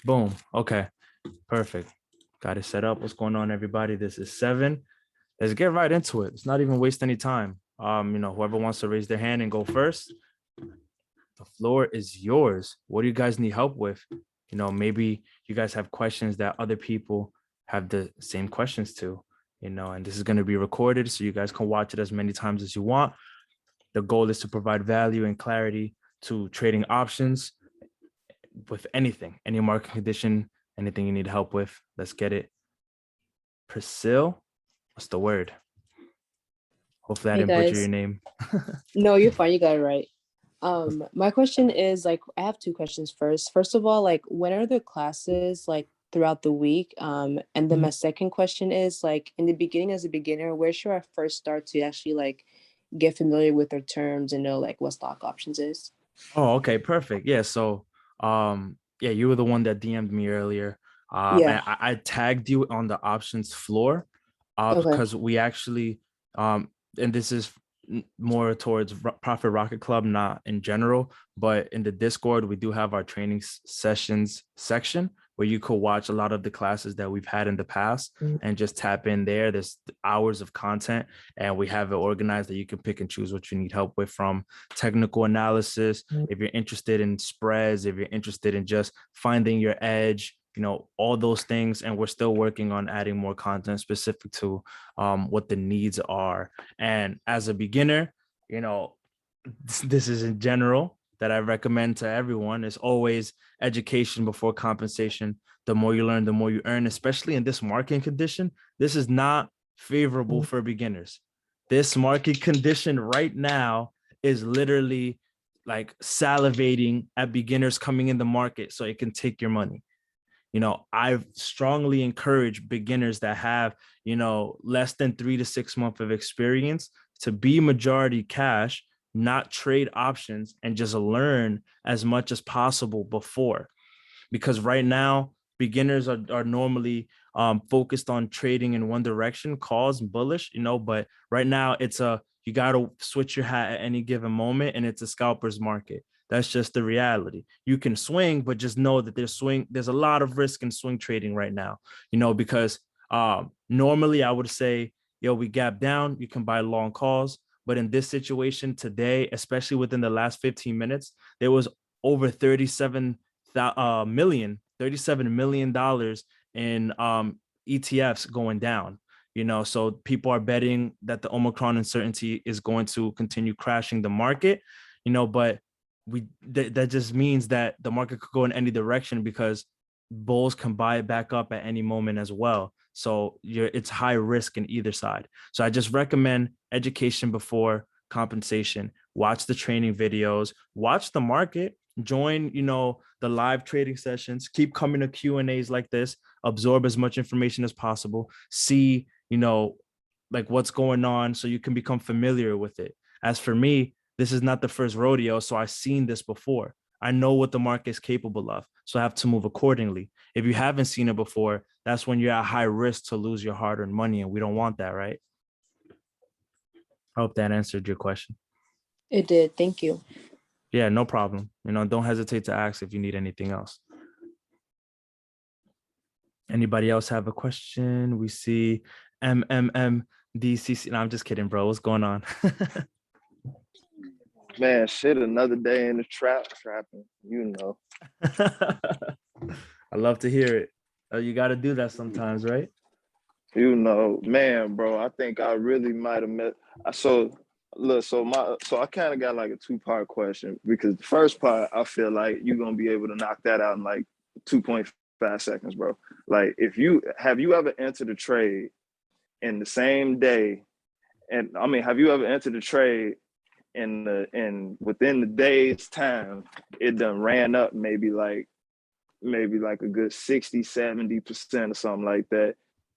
Boom. Okay. Perfect. Got it set up. What's going on, everybody? This is Seven. Let's get right into it. Let's not even waste any time. Whoever wants to raise their hand and go first, the floor is yours. What do you guys need help with? Maybe you guys have questions that other people have the same questions to, and this is going to be recorded so you guys can watch it as many times as you want. The goal is to provide value and clarity to trading options with anything, any market condition, anything you need help with. Let's get it. Priscilla, what's the word? Hopefully I Hey didn't butcher your guys. name. No, you're fine. You got it right. My question is like I have two questions first. First of all, like when are the classes like throughout the week? And then my second question is like in the beginning as a beginner, where should I first start to actually like get familiar with their terms and know like what stock options is? Oh, okay, perfect. Yeah. So, yeah, you were the one that DM'd me earlier. Yeah. And I tagged you on the options floor, Okay. because we actually, and this is more towards Profit Rocket Club, not in general, but in the Discord, we do have our training sessions section where you could watch a lot of the classes that we've had in the past and just tap in there. There's hours of content, and we have it organized that you can pick and choose what you need help with, from technical analysis, if you're interested in spreads, if you're interested in just finding your edge, all those things. And we're still working on adding more content specific to what the needs are. And as a beginner, this is in general that I recommend to everyone, is always education before compensation. The more you learn, the more you earn, especially in this market condition. This is not favorable for beginners. This market condition right now is literally like salivating at beginners coming in the market so it can take your money. I strongly encourage beginners that have, less than 3 to 6 months of experience to be majority cash, not trade options, and just learn as much as possible before. Because right now, beginners are normally focused on trading in one direction, calls bullish, but right now you got to switch your hat at any given moment, and it's a scalper's market. That's just the reality. You can swing, but just know that there's a lot of risk in swing trading right now, because normally I would say, we gap down, you can buy long calls. But in this situation today, especially within the last 15 minutes, there was over 37 million in ETFs going down. So people are betting that the Omicron uncertainty is going to continue crashing the market. But that just means that the market could go in any direction, because bulls can buy it back up at any moment as well. So it's high risk in either side. So I just recommend education before compensation. Watch the training videos, watch the market, join, the live trading sessions, keep coming to Q&As like this, absorb as much information as possible, see, like what's going on so you can become familiar with it. As for me, this is not the first rodeo, so I've seen this before. I know what the market is capable of, so I have to move accordingly. If you haven't seen it before, that's when you're at high risk to lose your hard-earned money, and we don't want that, right? I hope that answered your question. It did. Thank you. Yeah, no problem. Don't hesitate to ask if you need anything else. Anybody else have a question? We see MMMDCC. No, I'm just kidding, bro. What's going on? Man, shit, another day in the trapping, I love to hear it. You got to do that sometimes, right? Man, bro, I think I really might have met. So look, so I kind of got like a two-part question, because the first part, I feel like you're gonna be able to knock that out in like 2.5 seconds, bro. Like, have you ever entered a trade in the same day? And I mean, have you ever entered a trade within the day's time, it done ran up maybe like a good 60-70% or something like that?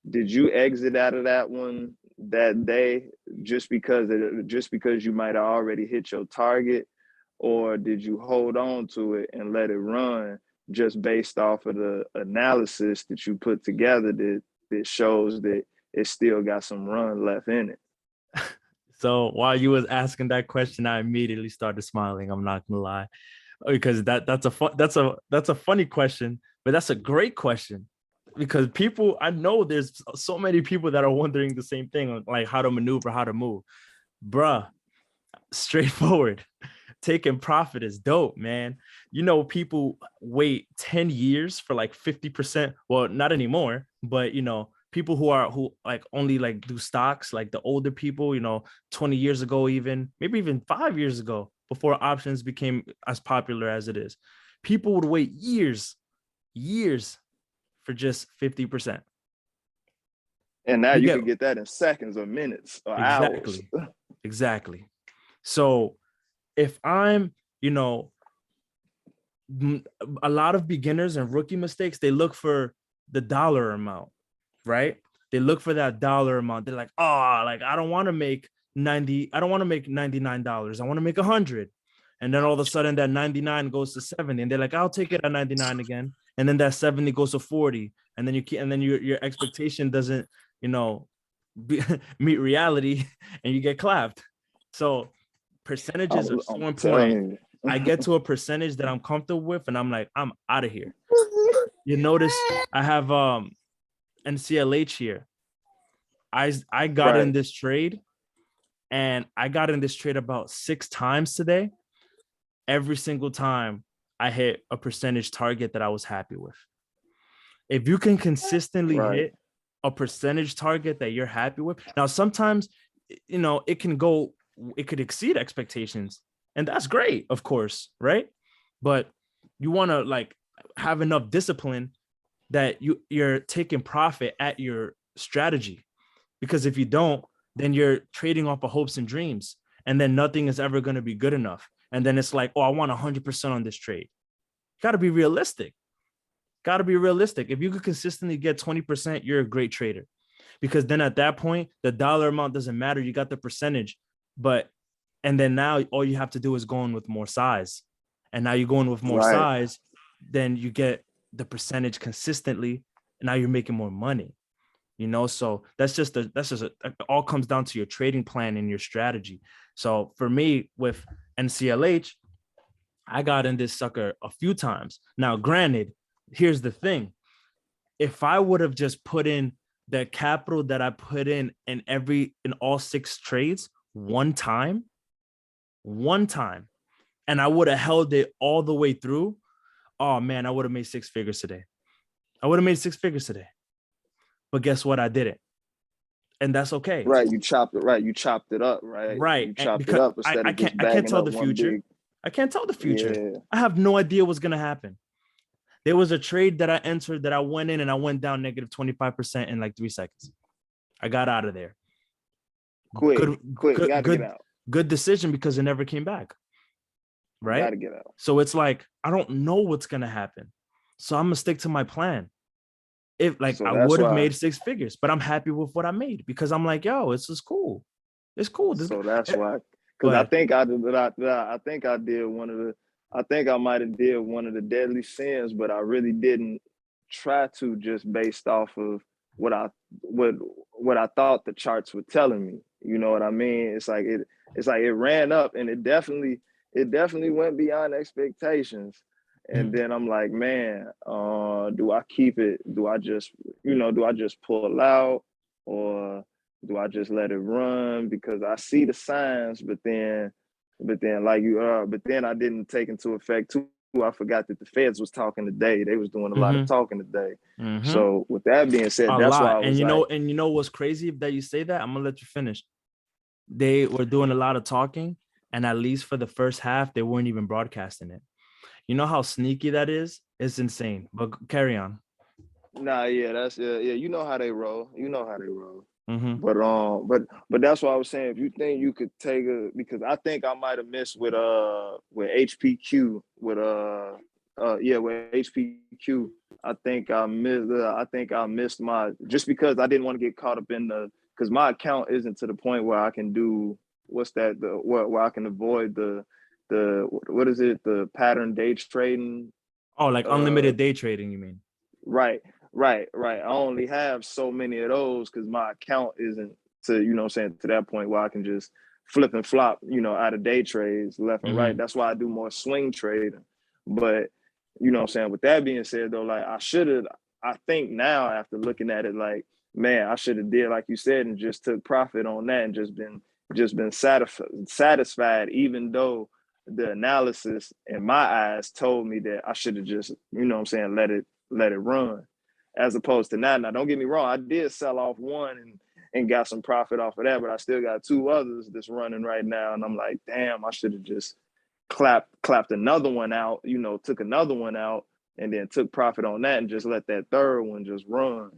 Did you exit out of that one that day just because you might have already hit your target, or did you hold on to it and let it run just based off of the analysis that you put together that shows that it still got some run left in it? So while you was asking that question, I immediately started smiling. I'm not gonna lie. Because that's a funny question, but that's a great question. Because people, I know there's so many people that are wondering the same thing, like how to maneuver, how to move. Bruh, straightforward. Taking profit is dope, man. You know, people wait 10 years for like 50%. Well, not anymore, but you know, people who like only like do stocks, like the older people, you know, 20 years ago, even maybe even 5 years ago, before options became as popular as it is. People would wait years for just 50%. And now You you get could get that in seconds or minutes or hours. exactly. So if I'm, you know, a lot of beginners and rookie mistakes, they look for the dollar amount, right? They look for that dollar amount. They're like, oh, like I don't want to make 90, I don't want to make $99. I want to make 100. And then all of a sudden that 99 goes to 70. And they're like, I'll take it at 99 again. And then that 70 goes to 40. And then your expectation doesn't, you know, meet reality and you get clapped. So percentages are so I'm important. telling you. I get to a percentage that I'm comfortable with and I'm like, I'm out of here. You notice I have NCLH here. I got in Right. this trade and I got in this trade about 6 times today. Every single time I hit a percentage target that I was happy with. If you can consistently Right. hit a percentage target that you're happy with. Now, sometimes, you know, it could exceed expectations. And that's great, of course, right? But you want to like have enough discipline that you're taking profit at your strategy. Because if you don't, then you're trading off of hopes and dreams. And then nothing is ever going to be good enough. And then it's like, oh, I want 100% on this trade. Got to be realistic. Got to be realistic. If you could consistently get 20%, you're a great trader. Because then at that point, the dollar amount doesn't matter. You got the percentage. And then now all you have to do is go in with more size. And now you're going with more Right. size, then you get the percentage consistently. And now you're making more money. You know, so it all comes down to your trading plan and your strategy. So for me with NCLH, I got in this sucker a few times. Now, granted, here's the thing. If I would have just put in the capital that I put in all 6 trades one time, and I would have held it all the way through, oh man, I would have made 6 figures today. But guess what? I didn't. And that's okay. Right. You chopped it. Right. You chopped it up. Right. Right. You And chopped it because up instead I of just can't bagging tell up the one future. big. I can't tell the future. Yeah. I have no idea what's going to happen. There was a trade that I entered that I went in and I went down negative 25% in like 3 seconds. I got out of there. Quick. Gotta get out. Good decision because it never came back. Right. Gotta get out. So it's like, I don't know what's going to happen. So I'm going to stick to my plan. If like, So I that's would have why. made 6 figures, but I'm happy with what I made because I'm like, yo, this is cool. It's cool. So that's why. Go Because I ahead. think I did one of the. I think I might have did one of the deadly sins, but I really didn't try to, just based off of what I thought the charts were telling me. You know what I mean? It's like it ran up, and it definitely went beyond expectations. And then I'm like, man, do I keep it? Do I just pull out, or do I just let it run? Because I see the signs, but then I didn't take into effect too. I forgot that the feds was talking today. They was doing a lot of talking today. So with that being said, A that's why lot. I was And you know what's crazy that you say that? I'm gonna let you finish. They were doing a lot of talking, and at least for the first half, they weren't even broadcasting it. You know how sneaky that is? It's insane. But carry on. nah, yeah, that's yeah. You know how they roll. Mm-hmm. But that's why I was saying, if you think you could take because I think I might have missed with HPQ with HPQ. I think I missed my, just because I didn't want to get caught up in because my account isn't to the point where I can do where I can avoid the what is it, the pattern day trading. Oh, like unlimited day trading, you mean? Right. I only have so many of those because my account isn't to, to that point where I can just flip and flop, out of day trades left and right. That's why I do more swing trading. But you know what I'm saying? With that being said though, like I think now after looking at it, like, man, I should have did like you said and just took profit on that and just been satisfied, even though the analysis in my eyes told me that I should have just, you know what I'm saying, let it run. As opposed to now, don't get me wrong, I did sell off one and got some profit off of that, but I still got two others that's running right now. And I'm like, damn, I should have just clapped another one out, you know, took another one out and then took profit on that and just let that third one just run.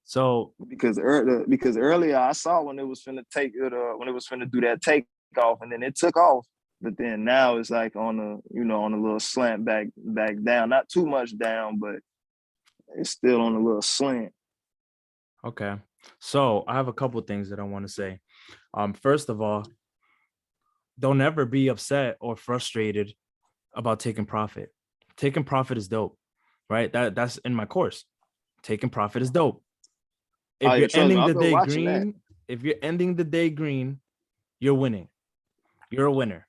So because earlier I saw when it was finna take it, when it was finna do that takeoff, and then it took off. But then now it's like on a little slant back down, not too much down, but it's still on a little slant. okay, so I have a couple things that I want to say. First of all, don't ever be upset or frustrated about taking profit. Taking profit is dope, right? That's in my course. Taking profit is dope. If you're ending the day green, if you're ending the day green, you're winning. You're a winner.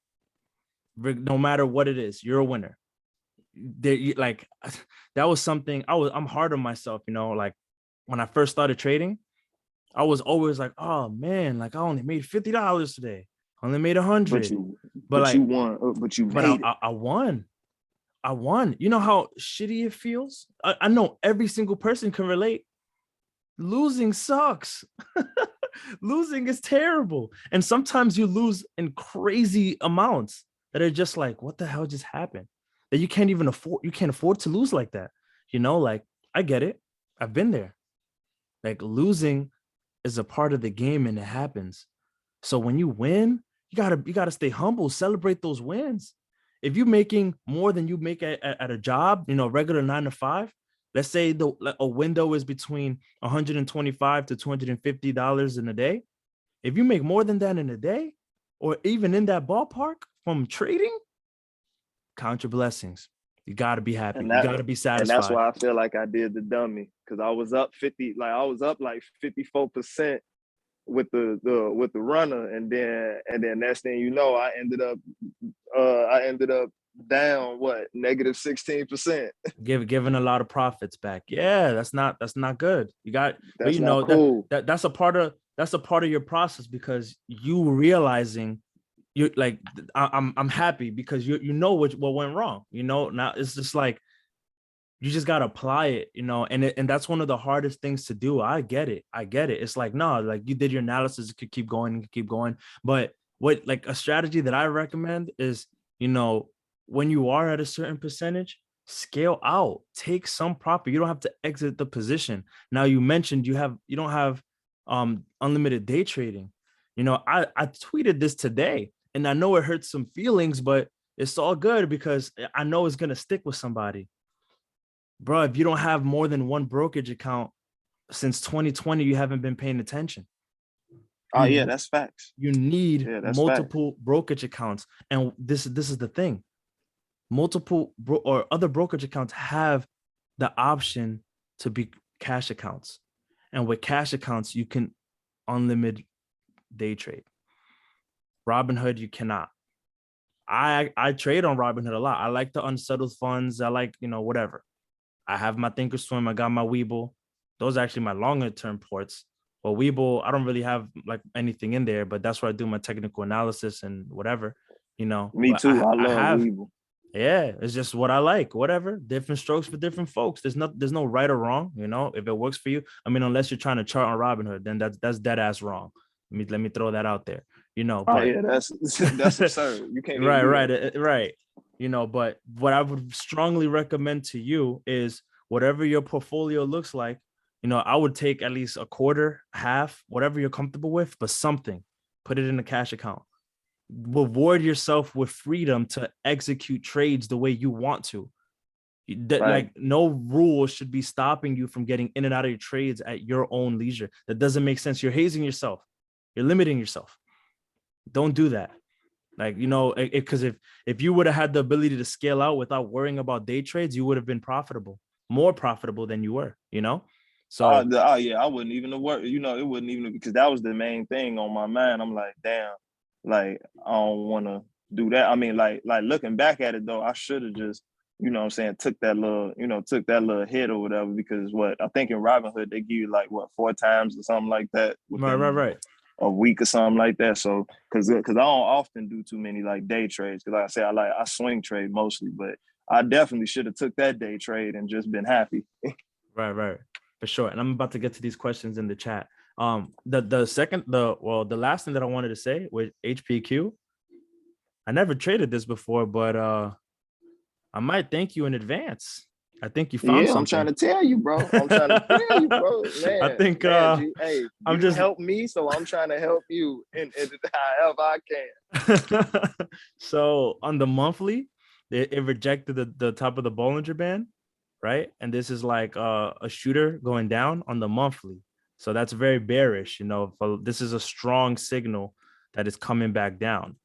No matter what it is, you're a winner. Like that was something I'm hard on myself, you know, like when I first started trading, I was always like, oh man, like I only made $50 today. I only made 100. But you won. I won. I won. You know how shitty it feels? I know every single person can relate. Losing sucks. Losing is terrible. And sometimes you lose in crazy amounts that are just like, what the hell just happened? That you can't afford to lose like that. You know, like I get it. I've been there. Like losing is a part of the game and it happens. So when you win, you gotta stay humble, celebrate those wins. If you're making more than you make at a job, you know, regular 9 to 5, let's say a window is between $125 to $250 in a day. If you make more than that in a day, or even in that ballpark from trading, count your blessings. You got to be happy. You got to be satisfied. And that's why I feel like I did the dummy, because I was up 54% with the runner, and then next thing you know, I ended up down negative 16%. Giving a lot of profits back. Yeah, that's not good. You got, that's you know, cool. That's a part of your process, because you realizing you're like, I'm happy because you know what went wrong. You know, now it's just like you just gotta apply it, you know, and that's one of the hardest things to do. I get it. It's like, no, like you did your analysis, it could keep going. But what, like, a strategy that I recommend is, you know, when you are at a certain percentage, scale out, take some profit. You don't have to exit the position. Now, you mentioned you don't have unlimited day trading. You know, I tweeted this today, and I know it hurts some feelings, but it's all good because I know it's gonna stick with somebody. Bro, if you don't have more than one brokerage account since 2020, you haven't been paying attention. Oh yeah, that's facts. You need multiple brokerage accounts. And this is the thing. Multiple or other brokerage accounts have the option to be cash accounts. And with cash accounts, you can unlimited day trade. Robinhood, you cannot. I trade on Robinhood a lot. I like the unsettled funds. I like, you know, whatever. I have my Thinkorswim. I got my Webull. Those are actually my longer term ports. Well, Webull, I don't really have like anything in there, but that's where I do my technical analysis and whatever, you know. Me but too. I love Webull. Yeah, it's just what I like. Whatever, different strokes for different folks. There's no right or wrong, you know. If it works for you, I mean, unless you're trying to chart on Robinhood, then that's dead ass wrong. Let me throw that out there, you know. But yeah, that's absurd. You can't right. You know, but what I would strongly recommend to you is whatever your portfolio looks like, you know, I would take at least a quarter, half, whatever you're comfortable with, but something, put it in a cash account. Reward yourself with freedom to execute trades the way you want to. Like no rule should be stopping you from getting in and out of your trades at your own leisure. That doesn't make sense. You're hazing yourself. You're limiting yourself. Don't do that. Like, you know, because if you would have had the ability to scale out without worrying about day trades, you would have been more profitable than you were, you know? So yeah, I wouldn't even work, you know, it wouldn't even, because that was the main thing on my mind. I'm like, damn, like I don't want to do that. I mean, like looking back at it though, I should have just, you know what I'm saying, took that little hit or whatever, because what I think in Robinhood they give you like what 4 times or something like that within Right. a week or something like that. So because I don't often do too many like day trades, because like I say I swing trade mostly, but I definitely should have took that day trade and just been happy. Right. For sure. And I'm about to get to these questions in the chat. The last thing that I wanted to say with HPQ, I never traded this before, but I might thank you in advance. I think you found Yeah, something. I'm trying to tell you, bro. I'm trying to tell you, bro. Man, I think hey, I'm you just help me, so I'm trying to help you in however I can. So on the monthly, it rejected the top of the Bollinger Band, right? And this is like a shooter going down on the monthly. So that's very bearish, this is a strong signal that is coming back down.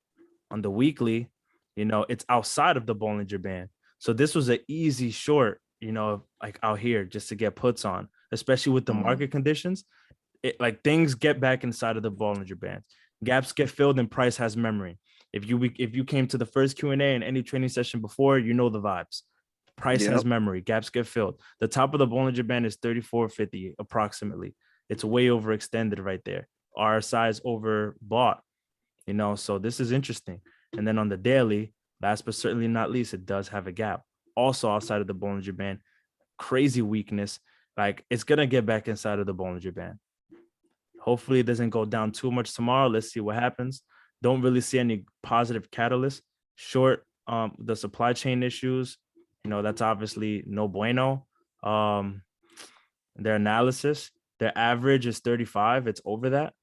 On the weekly, it's outside of the Bollinger Band. So this was an easy short, like out here just to get puts on, especially with the market conditions. Like things get back inside of the Bollinger Band. Gaps get filled and price has memory. If you came to the first Q&A and any training session before, you know the vibes. Price has memory. Gaps get filled. The top of the Bollinger Band is 34.50 approximately. It's way overextended right there. RSI is overbought, so this is interesting. And then on the daily, last but certainly not least, it does have a gap. Also outside of the Bollinger Band, crazy weakness. Like it's going to get back inside of the Bollinger Band. Hopefully it doesn't go down too much tomorrow. Let's see what happens. Don't really see any positive catalyst. Short, the supply chain issues, that's obviously no bueno. Their analysis, their average is 35. It's over that.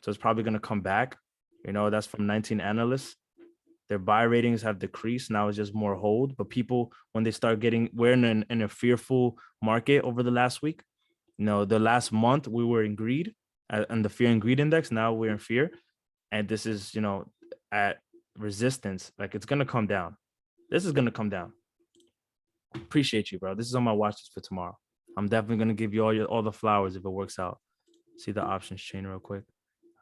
So it's probably going to come back. That's from 19 analysts. Their buy ratings have decreased. Now it's just more hold. But people, when they start we're in a fearful market over the last week. The last month we were in greed and the fear and greed index. Now we're in fear. And this is, at resistance. Like it's going to come down. This is going to come down. Appreciate you, bro. This is on my watch list for tomorrow. I'm definitely going to give you all the flowers if it works out. See the options chain real quick.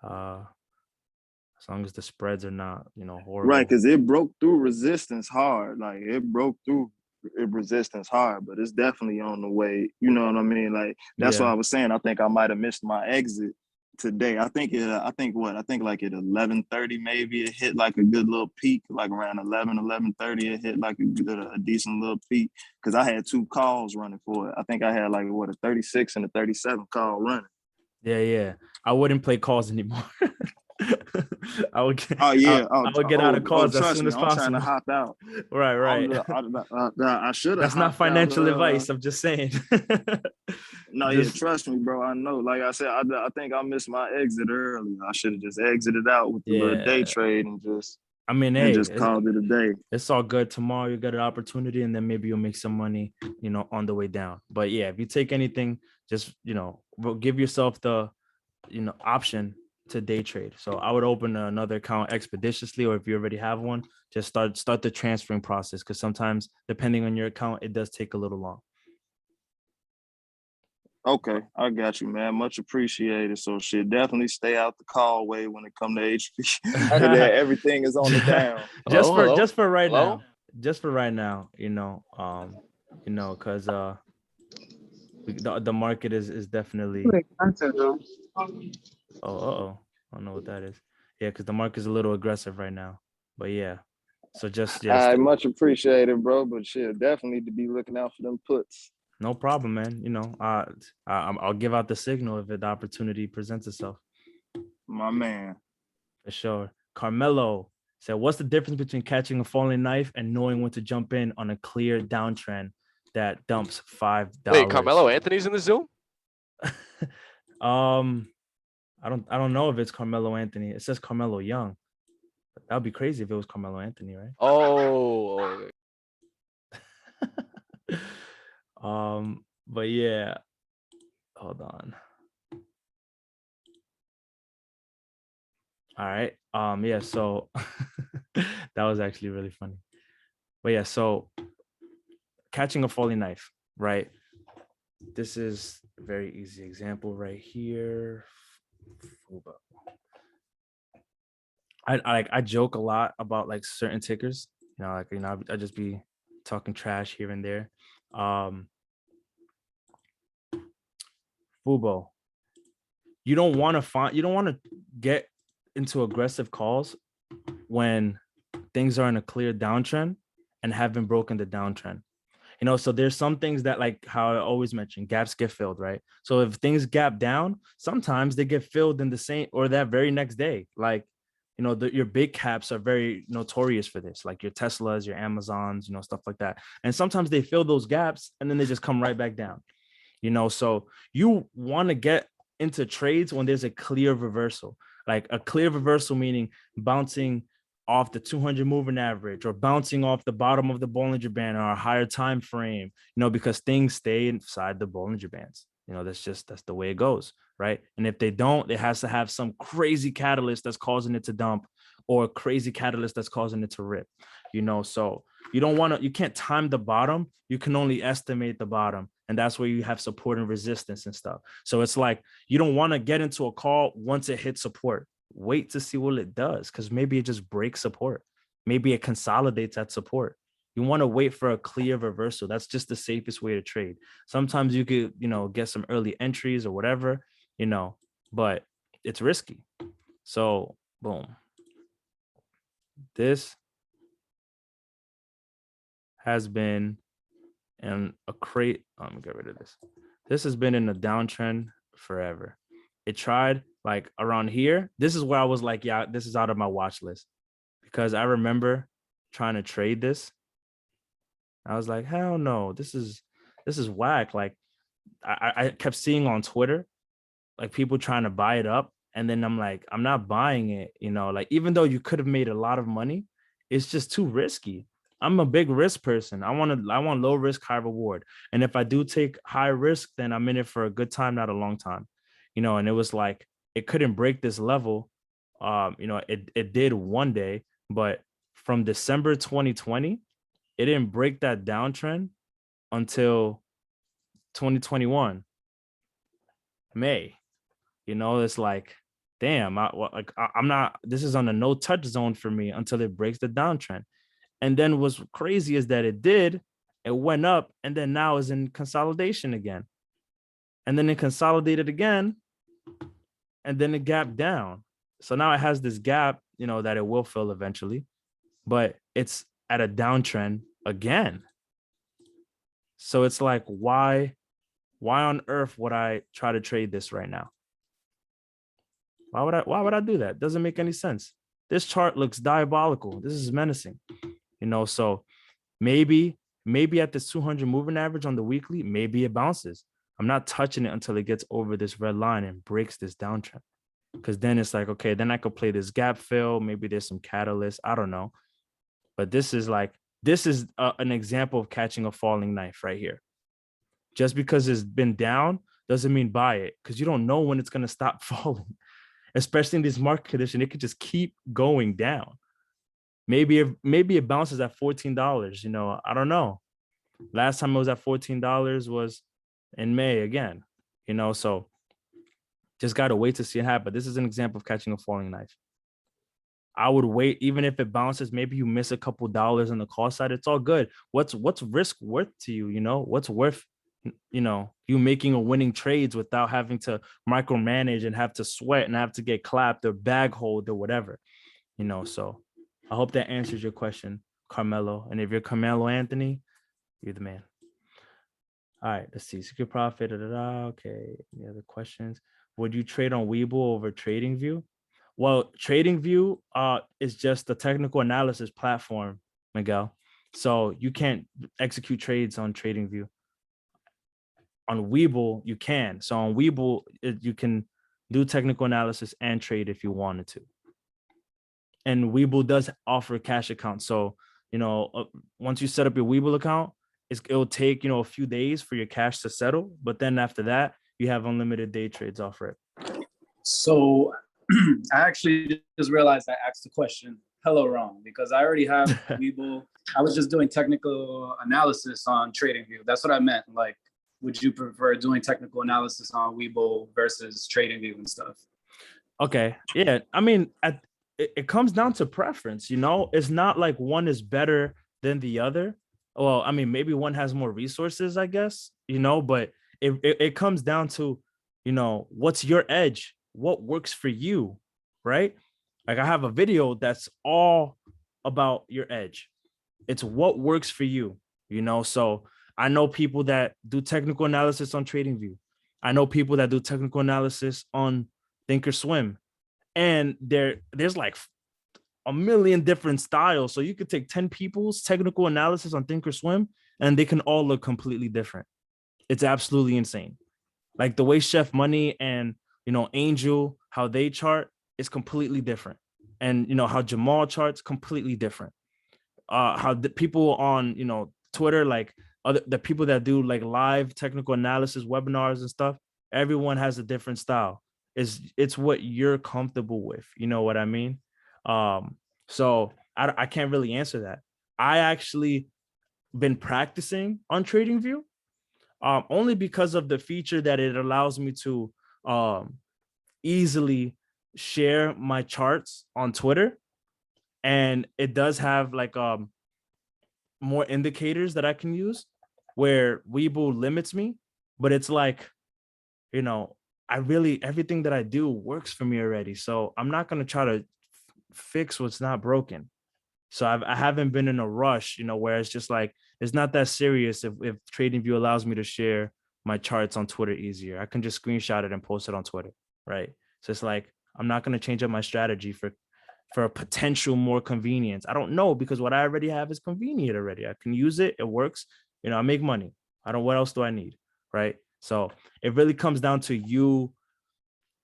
As long as the spreads are not, horrible. Right, because it broke through resistance hard. Like it broke through resistance hard, but it's definitely on the way. You know what I mean? Like that's what I was saying. I think I might have missed my exit today. I think like at 11:30 maybe it hit like a good little peak, like around 11:30 it hit like a decent little peak, because I had 2 calls running for it. I think I had like a 36 and a 37 call running. Yeah. I wouldn't play calls anymore. I would get out of calls as soon as possible. I'm trying to hop out. Right. I should have. That's not financial advice. I'm just saying. No, yeah, trust me, bro. I know. Like I said, I think I missed my exit early. I should have just exited out with the little day trade and just. Just called it a day. It's all good. Tomorrow you get an opportunity, and then maybe you'll make some money, on the way down. But yeah, if you take anything, just give yourself the, option to day trade. So I would open another account expeditiously, or if you already have one, just start the transferring process, because sometimes depending on your account, it does take a little long. Okay, I got you, man. Much appreciated. So shit, definitely stay out the call way when it come to HP. Everything is on the down. Just for right now. Just for right now, because the market is definitely. Oh, I don't know what that is. Yeah, because the market is a little aggressive right now. But yeah, so just I much appreciated, bro. But shit, definitely need to be looking out for them puts. No problem, man. I'll give out the signal if the opportunity presents itself. My man. For sure. Carmelo said, what's the difference between catching a falling knife and knowing when to jump in on a clear downtrend that dumps $5? Wait, Carmelo Anthony's in the Zoom? I don't know if it's Carmelo Anthony. It says Carmelo Young. That would be crazy if it was Carmelo Anthony, right? Oh. But yeah, hold on. All right. Yeah, so that was actually really funny. But yeah, so catching a falling knife, right? This is a very easy example right here. I joke a lot about like certain tickers, I just be talking trash here and there. Fubo, you don't want to get into aggressive calls when things are in a clear downtrend and haven't broken the downtrend. So there's some things that, like how I always mention, gaps get filled, right? So if things gap down, sometimes they get filled in the same or that very next day. Like, your big caps are very notorious for this, like your Teslas, your Amazons, stuff like that. And sometimes they fill those gaps and then they just come right back down. So you want to get into trades when there's a clear reversal, like a clear reversal, meaning bouncing off the 200 moving average or bouncing off the bottom of the Bollinger Band or a higher time frame, because things stay inside the Bollinger Bands. That's the way it goes, right? And if they don't, it has to have some crazy catalyst that's causing it to dump or a crazy catalyst that's causing it to rip, so you can't time the bottom. You can only estimate the bottom. And that's where you have support and resistance and stuff. So it's like, you don't want to get into a call once it hits support. Wait to see what it does, because maybe it just breaks support. Maybe it consolidates at support. You want to wait for a clear reversal. That's just the safest way to trade. Sometimes you could, get some early entries or whatever, but it's risky. So boom. This has been in a crate. Let me get rid of this. This has been in a downtrend forever. It tried like around here. This is where I was like, yeah, this is out of my watch list, because I remember trying to trade this. I was like, hell no, this is whack. Like I kept seeing on Twitter, like people trying to buy it up. And then I'm like, I'm not buying it. Like, even though you could have made a lot of money, it's just too risky. I'm a big risk person. I want low risk, high reward. And if I do take high risk, then I'm in it for a good time, not a long time. And it was like, it couldn't break this level. It did one day, but from December 2020, it didn't break that downtrend until 2021, May. It's like, damn, I'm not, this is on a no touch zone for me until it breaks the downtrend. And then what's crazy is that it went up, and then now is in consolidation again. And then it consolidated again, and then it gapped down. So now it has this gap, that it will fill eventually, but it's at a downtrend again. So it's like, why on earth would I try to trade this right now? Why would I do that? Doesn't make any sense. This chart looks diabolical. This is menacing. So maybe at this 200 moving average on the weekly, maybe it bounces. I'm not touching it until it gets over this red line and breaks this downtrend. Because then it's like, okay, then I could play this gap fill. Maybe there's some catalyst. I don't know. But this is an example of catching a falling knife right here. Just because it's been down doesn't mean buy it, because you don't know when it's going to stop falling. Especially in this market condition, it could just keep going down. Maybe it bounces at $14. I don't know. Last time it was at $14 was in May again. So just gotta wait to see it happen. This is an example of catching a falling knife. I would wait, even if it bounces. Maybe you miss a couple dollars on the cost side. It's all good. What's risk worth to you? What's worth you making a winning trades without having to micromanage and have to sweat and have to get clapped or bag hold or whatever. So I hope that answers your question, Carmelo. And if you're Carmelo Anthony, you're the man. All right, let's see. Secret profit. Okay. Any other questions? Would you trade on Webull over TradingView? Well, TradingView is just a technical analysis platform, Miguel. So you can't execute trades on TradingView. On Webull, you can. So on Webull, you can do technical analysis and trade if you wanted to. And Webull does offer cash accounts. So, once you set up your Webull account, it'll take, a few days for your cash to settle. But then after that, you have unlimited day trades offer it. So I actually just realized I asked the question hella wrong, because I already have Webull. I was just doing technical analysis on TradingView. That's what I meant. Like, would you prefer doing technical analysis on Webull versus TradingView and stuff? Okay. Yeah. I mean, it comes down to preference, you know. It's not like one is better than the other. Well, I mean, maybe one has more resources, I guess, you know, but it comes down to, you know, what's your edge, what works for you, right? Like I have a video that's all about your edge. It's what works for you, you know. So I know people that do technical analysis on TradingView. I know people that do technical analysis on Thinkorswim, and there's like a million different styles. So you could take 10 people's technical analysis on Thinkorswim and they can all look completely different. It's absolutely insane. Like the way Chef Money and, you know, Angel, how they chart is completely different. And, you know, how Jamal charts completely different. How the people on, you know, Twitter, like the people that do like live technical analysis webinars and stuff, everyone has a different style. It's what you're comfortable with. You know what I mean? So I can't really answer that. I actually been practicing on TradingView, only because of the feature that it allows me to easily share my charts on Twitter, and it does have like more indicators that I can use, where Webull limits me, but it's like, you know, everything that I do works for me already. So I'm not going to try to fix what's not broken. So I haven't been in a rush, you know, where it's just like, it's not that serious if TradingView allows me to share my charts on Twitter easier. I can just screenshot it and post it on Twitter, right? So it's like, I'm not going to change up my strategy for a potential more convenience. I don't know, because what I already have is convenient already. I can use it. It works. You know, I make money. What else do I need? Right. So it really comes down to you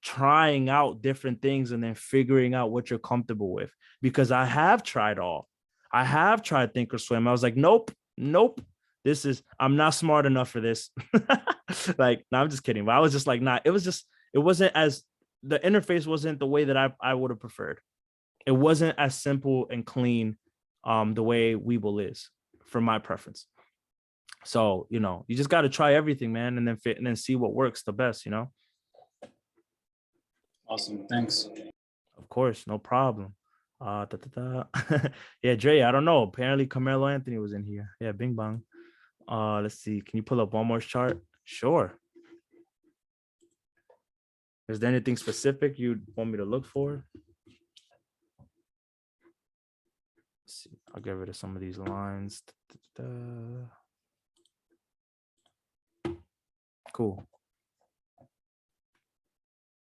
trying out different things and then figuring out what you're comfortable with. Because I have tried all. I have tried Thinkorswim. I was like, nope. I'm not smart enough for this. Like, no, I'm just kidding. But I was just like, nah, it wasn't as, the interface wasn't the way that I would have preferred. It wasn't as simple and clean the way Webull is for my preference. So, you know, you just got to try everything, man, and then see what works the best, you know? Awesome. Thanks. Of course, no problem. Yeah, Dre, I don't know. Apparently Carmelo Anthony was in here. Yeah, bing bong. Let's see. Can you pull up one more chart? Sure. Is there anything specific you'd want me to look for? Let's see. I'll get rid of some of these lines. Cool.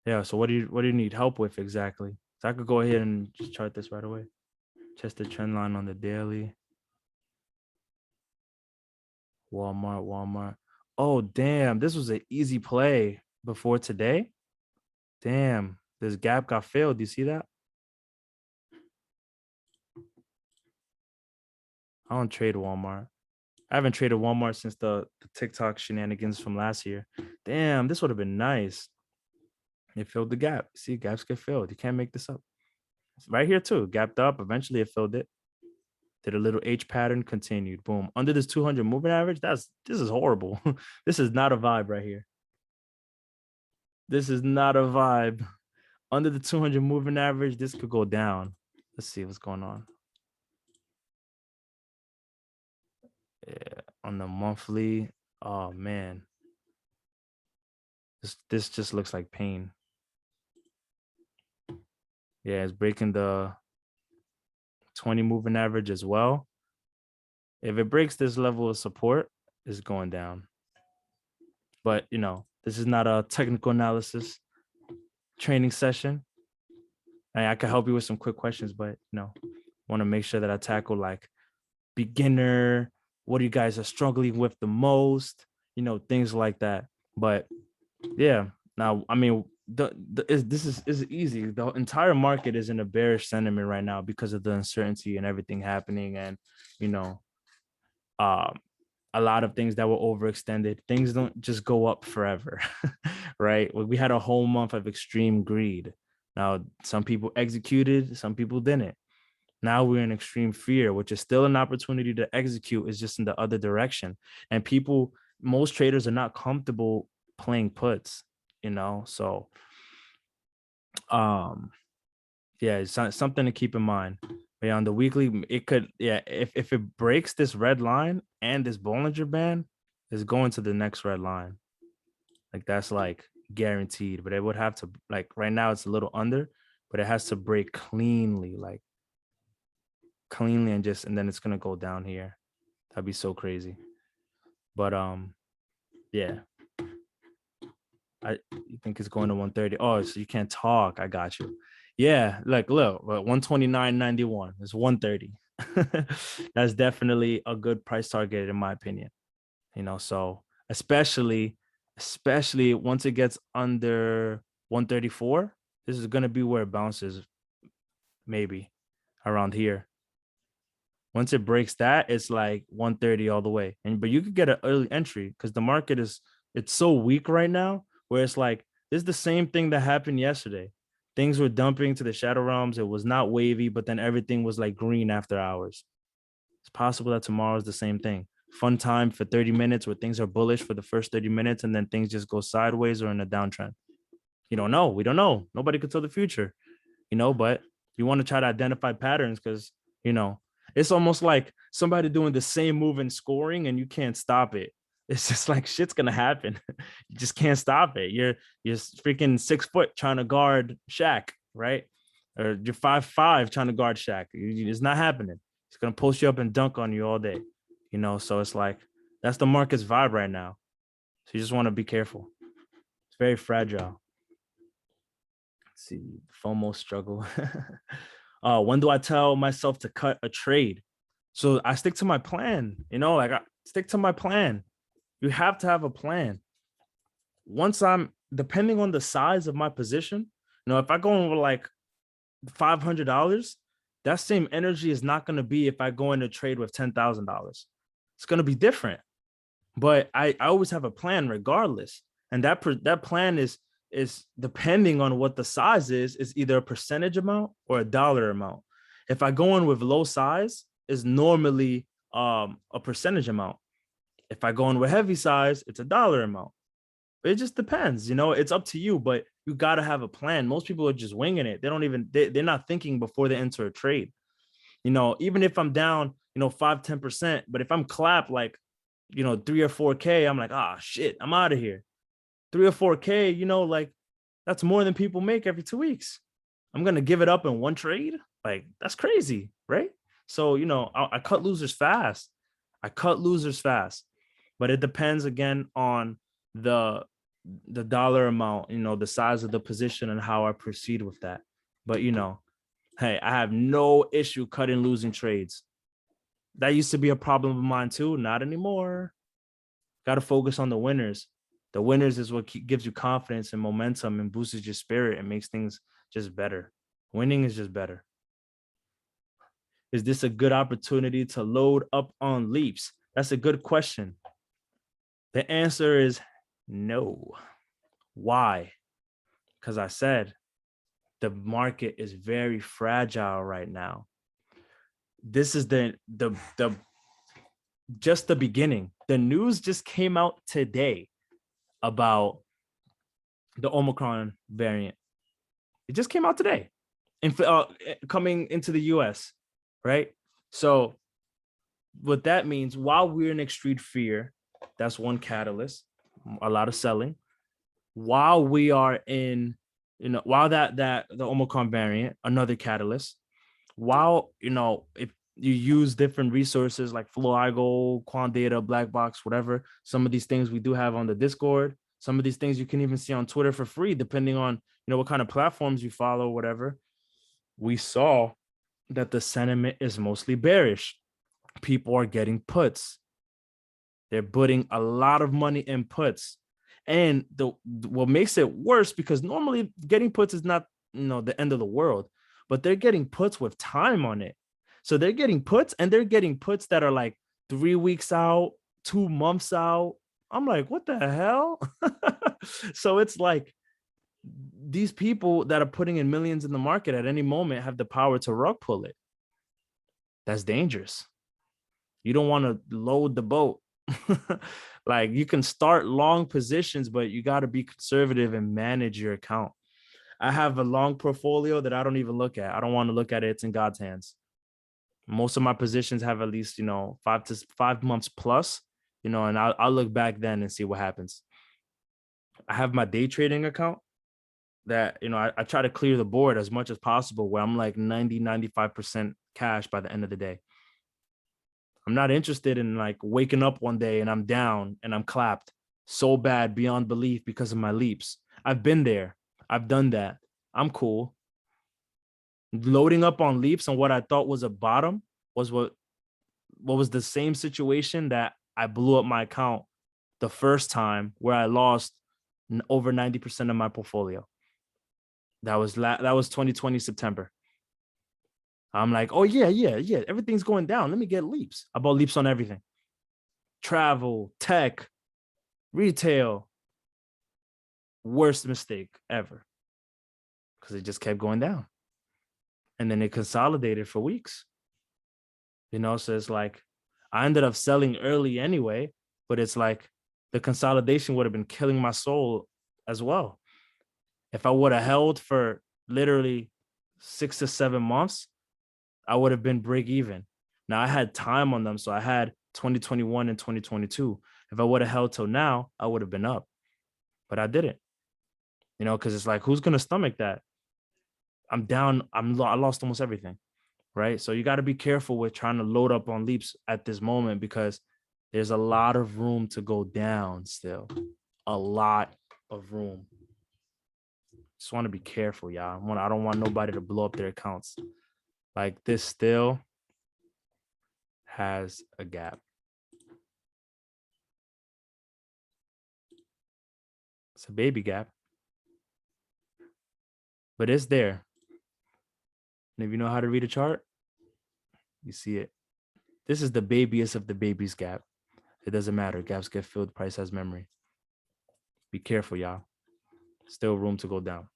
Yeah, so what do you need help with exactly? So I could go ahead and just chart this right away. Test the trend line on the daily. Walmart. Oh, damn. This was an easy play before today. Damn. This gap got filled. Do you see that? I don't trade Walmart. I haven't traded Walmart since the TikTok shenanigans from last year. Damn, this would have been nice. It filled the gap. See, gaps get filled. You can't make this up. It's right here too. Gapped up. Eventually it filled it. Did a little H pattern, continued. Boom. Under this 200 moving average, this is horrible. This is not a vibe right here. This is not a vibe. Under the 200 moving average, this could go down. Let's see what's going on. Yeah, on the monthly. Oh man. This just looks like pain. Yeah, it's breaking the 20 moving average as well. If it breaks this level of support, it's going down. But, you know, this is not a technical analysis training session. I can help you with some quick questions, but, you know, want to make sure that I tackle like beginner, what you guys are struggling with the most, you know, things like that. But yeah, now, I mean, this is easy. The entire market is in a bearish sentiment right now because of the uncertainty and everything happening, and you know, a lot of things that were overextended. Things don't just go up forever, right? We had a whole month of extreme greed. Now, some people executed, some people didn't. Now we're in extreme fear, which is still an opportunity to execute, is just in the other direction. And most traders are not comfortable playing puts, you know? So, Yeah, it's something to keep in mind. But yeah, on the weekly, it could, yeah, if it breaks this red line and this Bollinger Band is going to the next red line. Like that's like guaranteed. But it would have to, like right now it's a little under, but it has to break cleanly, like cleanly, and then it's gonna go down here. That'd be so crazy. But yeah. You think it's going to 130. Oh, so you can't talk. I got you. Yeah, like look, 129.91 is 130. That's definitely a good price target in my opinion. So especially once it gets under 134, this is gonna be where it bounces, maybe around here. Once it breaks that, it's like 130 all the way. But you could get an early entry because the market it's so weak right now, where it's like this is the same thing that happened yesterday. Things were dumping to the shadow realms. It was not wavy, but then everything was like green after hours. It's possible that tomorrow is the same thing. Fun time for 30 minutes where things are bullish for the first 30 minutes and then things just go sideways or in a downtrend. You don't know. We don't know. Nobody could tell the future, but you want to try to identify patterns because, it's almost like somebody doing the same move in scoring and you can't stop it. It's just like shit's gonna happen. You just can't stop it. You're freaking 6 foot trying to guard Shaq, right? Or you're 5'5" trying to guard Shaq. It's not happening. It's gonna post you up and dunk on you all day. So it's like that's the market's vibe right now. So you just want to be careful. It's very fragile. Let's see, FOMO struggle. When do I tell myself to cut a trade? So I stick to my plan, like I stick to my plan. You have to have a plan. Once I'm, depending on the size of my position, if I go in with like $500, that same energy is not going to be if I go in a trade with $10,000. It's going to be different. But I always have a plan regardless. And that plan is depending on what the size is either a percentage amount or a dollar amount. If I go in with low size, is normally a percentage amount. If I go in with heavy size, it's a dollar amount. It just depends, it's up to you, but you got to have a plan. Most people are just winging it. They're not thinking before they enter a trade. Even if I'm down, 5-10%, but if I'm clapped like, 3 or 4K, I'm like, shit, I'm out of here. 3 or 4K, like that's more than people make every 2 weeks. I'm going to give it up in one trade. Like that's crazy. Right. So, I cut losers fast. But it depends again on the dollar amount, the size of the position and how I proceed with that. But, hey, I have no issue cutting losing trades. That used to be a problem of mine too. Not anymore. Got to focus on the winners. The winners is what gives you confidence and momentum and boosts your spirit and makes things just better. Winning is just better. Is this a good opportunity to load up on leaps? That's a good question. The answer is no. Why? Because I said the market is very fragile right now. This is just the beginning. The news just came out today about the Omicron variant. It just came out today, coming into the US, right? So what that means, while we're in extreme fear, that's one catalyst, a lot of selling. While we are in, while that the Omicron variant, another catalyst. While, if you use different resources like FlowIGO, Quant Data, Black Box, whatever, some of these things we do have on the Discord. Some of these things you can even see on Twitter for free, depending on, what kind of platforms you follow, whatever. We saw that the sentiment is mostly bearish. People are getting puts. They're putting a lot of money in puts. And what makes it worse, because normally getting puts is not, the end of the world, but they're getting puts with time on it. So they're getting puts, and they're getting puts that are like 3 weeks out, 2 months out. I'm like, what the hell? So it's like these people that are putting in millions in the market at any moment have the power to rug pull it. That's dangerous. You don't want to load the boat. Like you can start long positions, but you got to be conservative and manage your account. I have a long portfolio that I don't even look at. I don't want to look at it. It's in God's hands. Most of my positions have at least, 5 months plus, and I'll look back then and see what happens. I have my day trading account that, I try to clear the board as much as possible where I'm like 95% cash by the end of the day. I'm not interested in like waking up one day and I'm down and I'm clapped so bad beyond belief because of my leaps. I've been there. I've done that. I'm cool. Loading up on leaps on what I thought was a bottom was what was the same situation that I blew up my account the first time where I lost over 90% of my portfolio. That was 2020 September. I'm like, oh yeah, everything's going down. Let me get leaps. I bought leaps on everything. Travel, tech, retail. Worst mistake ever. Because it just kept going down. And then it consolidated for weeks. So it's like, I ended up selling early anyway, but it's like the consolidation would have been killing my soul as well. If I would have held for literally 6 to 7 months, I would have been break even. Now I had time on them. So I had 2021 and 2022. If I would have held till now, I would have been up, but I didn't, because it's like, who's going to stomach that? I'm down. I lost almost everything. Right. So you got to be careful with trying to load up on leaps at this moment, because there's a lot of room to go down still. A lot of room. Just want to be careful, y'all. I don't want nobody to blow up their accounts. Like, this still has a gap. It's a baby gap, but it's there. And if you know how to read a chart, you see it. This is the babiest of the babies gap. It doesn't matter. Gaps get filled. Price has memory. Be careful, y'all. Still room to go down.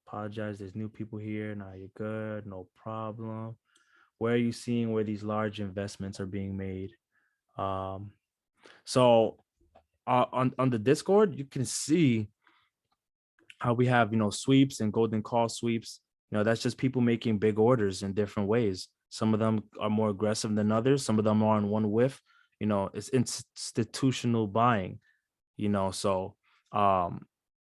Apologize. There's new people here. Nah, you're good. No problem. Where are you seeing where these large investments are being made? So on the Discord, you can see how we have, sweeps and golden call sweeps. That's just people making big orders in different ways. Some of them are more aggressive than others. Some of them are on one whiff. It's institutional buying, so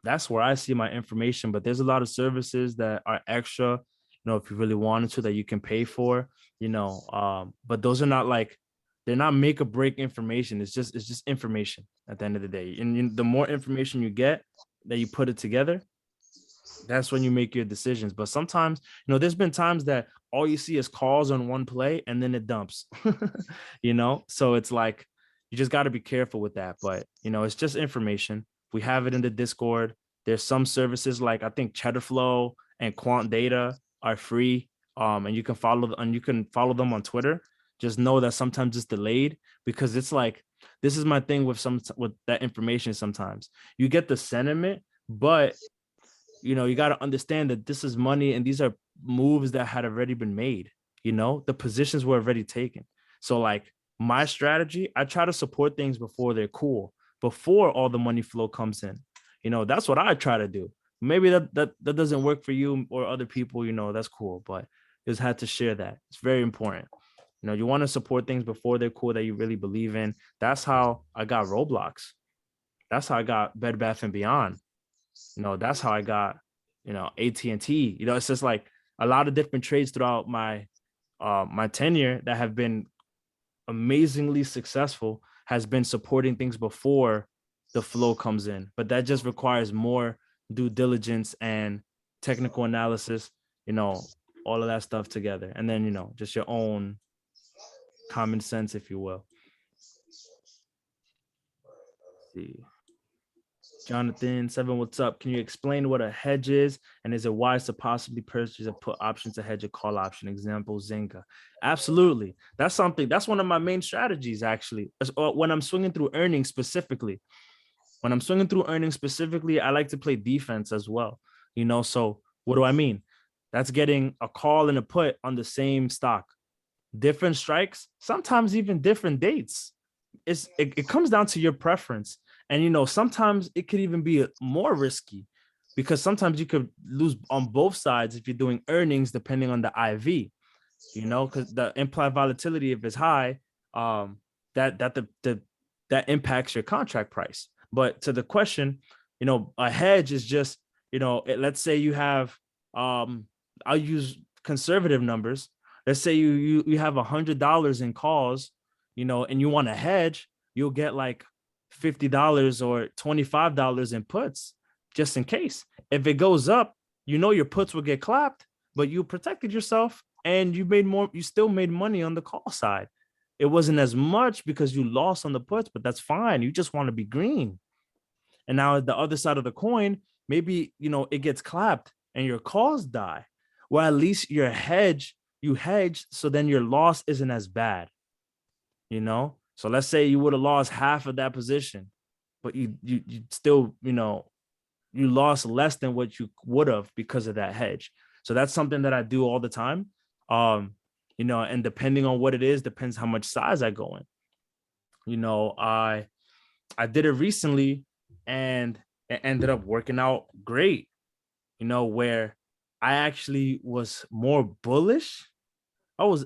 that's where I see my information. But there's a lot of services that are extra, if you really wanted to, that you can pay for, but those are not like, they're not make or break information. It's just information at the end of the day. And the more information you get that you put it together, that's when you make your decisions. But sometimes, there's been times that all you see is calls on one play and then it dumps, so it's like, you just got to be careful with that. But, it's just information. We have it in the Discord. There's some services like, I think Cheddarflow and Quant Data are free. And you can follow them on Twitter. Just know that sometimes it's delayed, because it's like, this is my thing with that information. Sometimes you get the sentiment, but you got to understand that this is money and these are moves that had already been made. The positions were already taken. So like, my strategy, I try to support things before they're cool, before all the money flow comes in. That's what I try to do. Maybe that doesn't work for you or other people, that's cool, but just had to share that. It's very important. You want to support things before they're cool, that you really believe in. That's how I got Roblox. That's how I got Bed Bath and Beyond. That's how I got, AT&T. It's just like a lot of different trades throughout my tenure that have been amazingly successful, has been supporting things before the flow comes in. But that just requires more due diligence and technical analysis, all of that stuff together. And then, just your own common sense, if you will. Let's see. Jonathan 7, what's up? Can you explain what a hedge is, and is it wise to possibly purchase a put option to hedge a call option? Example, Zynga. Absolutely. That's one of my main strategies, actually. When I'm swinging through earnings specifically. I like to play defense as well. So what do I mean? That's getting a call and a put on the same stock. Different strikes, sometimes even different dates. It comes down to your preference. And, sometimes it could even be more risky because sometimes you could lose on both sides if you're doing earnings, depending on the IV, because the implied volatility, if it's high, that impacts your contract price. But to the question, a hedge is just, let's say you have, I'll use conservative numbers. Let's say you have $100 in calls, and you want to hedge, you'll get like $50 or $25 in puts just in case. If it goes up, your puts will get clapped, but you protected yourself and you still made money on the call side. It wasn't as much because you lost on the puts, but that's fine. You just want to be green. And now the other side of the coin, maybe, it gets clapped and your calls die. Well, at least you hedge, so then your loss isn't as bad, So let's say you would have lost half of that position, but you still, you lost less than what you would have because of that hedge. So that's something that I do all the time. And depending on what it is, depends how much size I go in. I did it recently and it ended up working out great, where I actually was more bullish. I was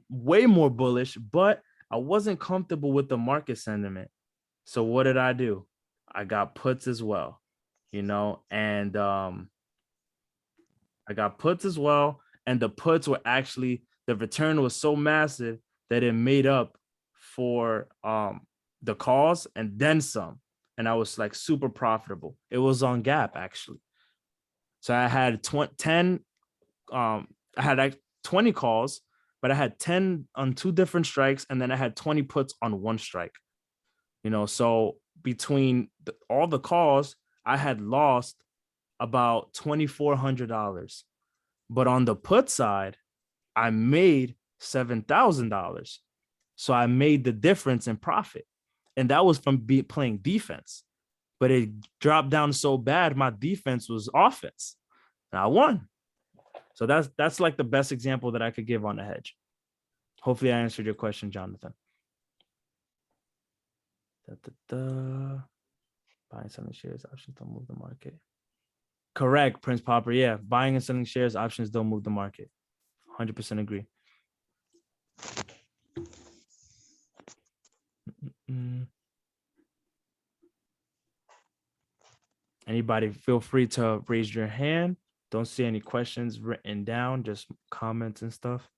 way more bullish, but I wasn't comfortable with the market sentiment. So what did I do? I got puts as well, and I got puts as well. And the puts were actually, the return was so massive that it made up for the calls and then some. And I was like super profitable. It was on Gap actually. So I had 10, I had like 20 calls, but I had 10 on 2 different strikes. And then I had 20 puts on 1 strike, so between all the calls, I had lost about $2,400. But on the put side, I made $7,000. So I made the difference in profit. And that was from playing defense. But it dropped down so bad, my defense was offense. And I won. So that's like the best example that I could give on a hedge. Hopefully I answered your question, Jonathan. Buying, selling shares, options don't move the market. Correct, Prince Popper. Yeah, buying and selling shares, options don't move the market. 100% agree. Anybody feel free to raise your hand. Don't see any questions written down, just comments and stuff.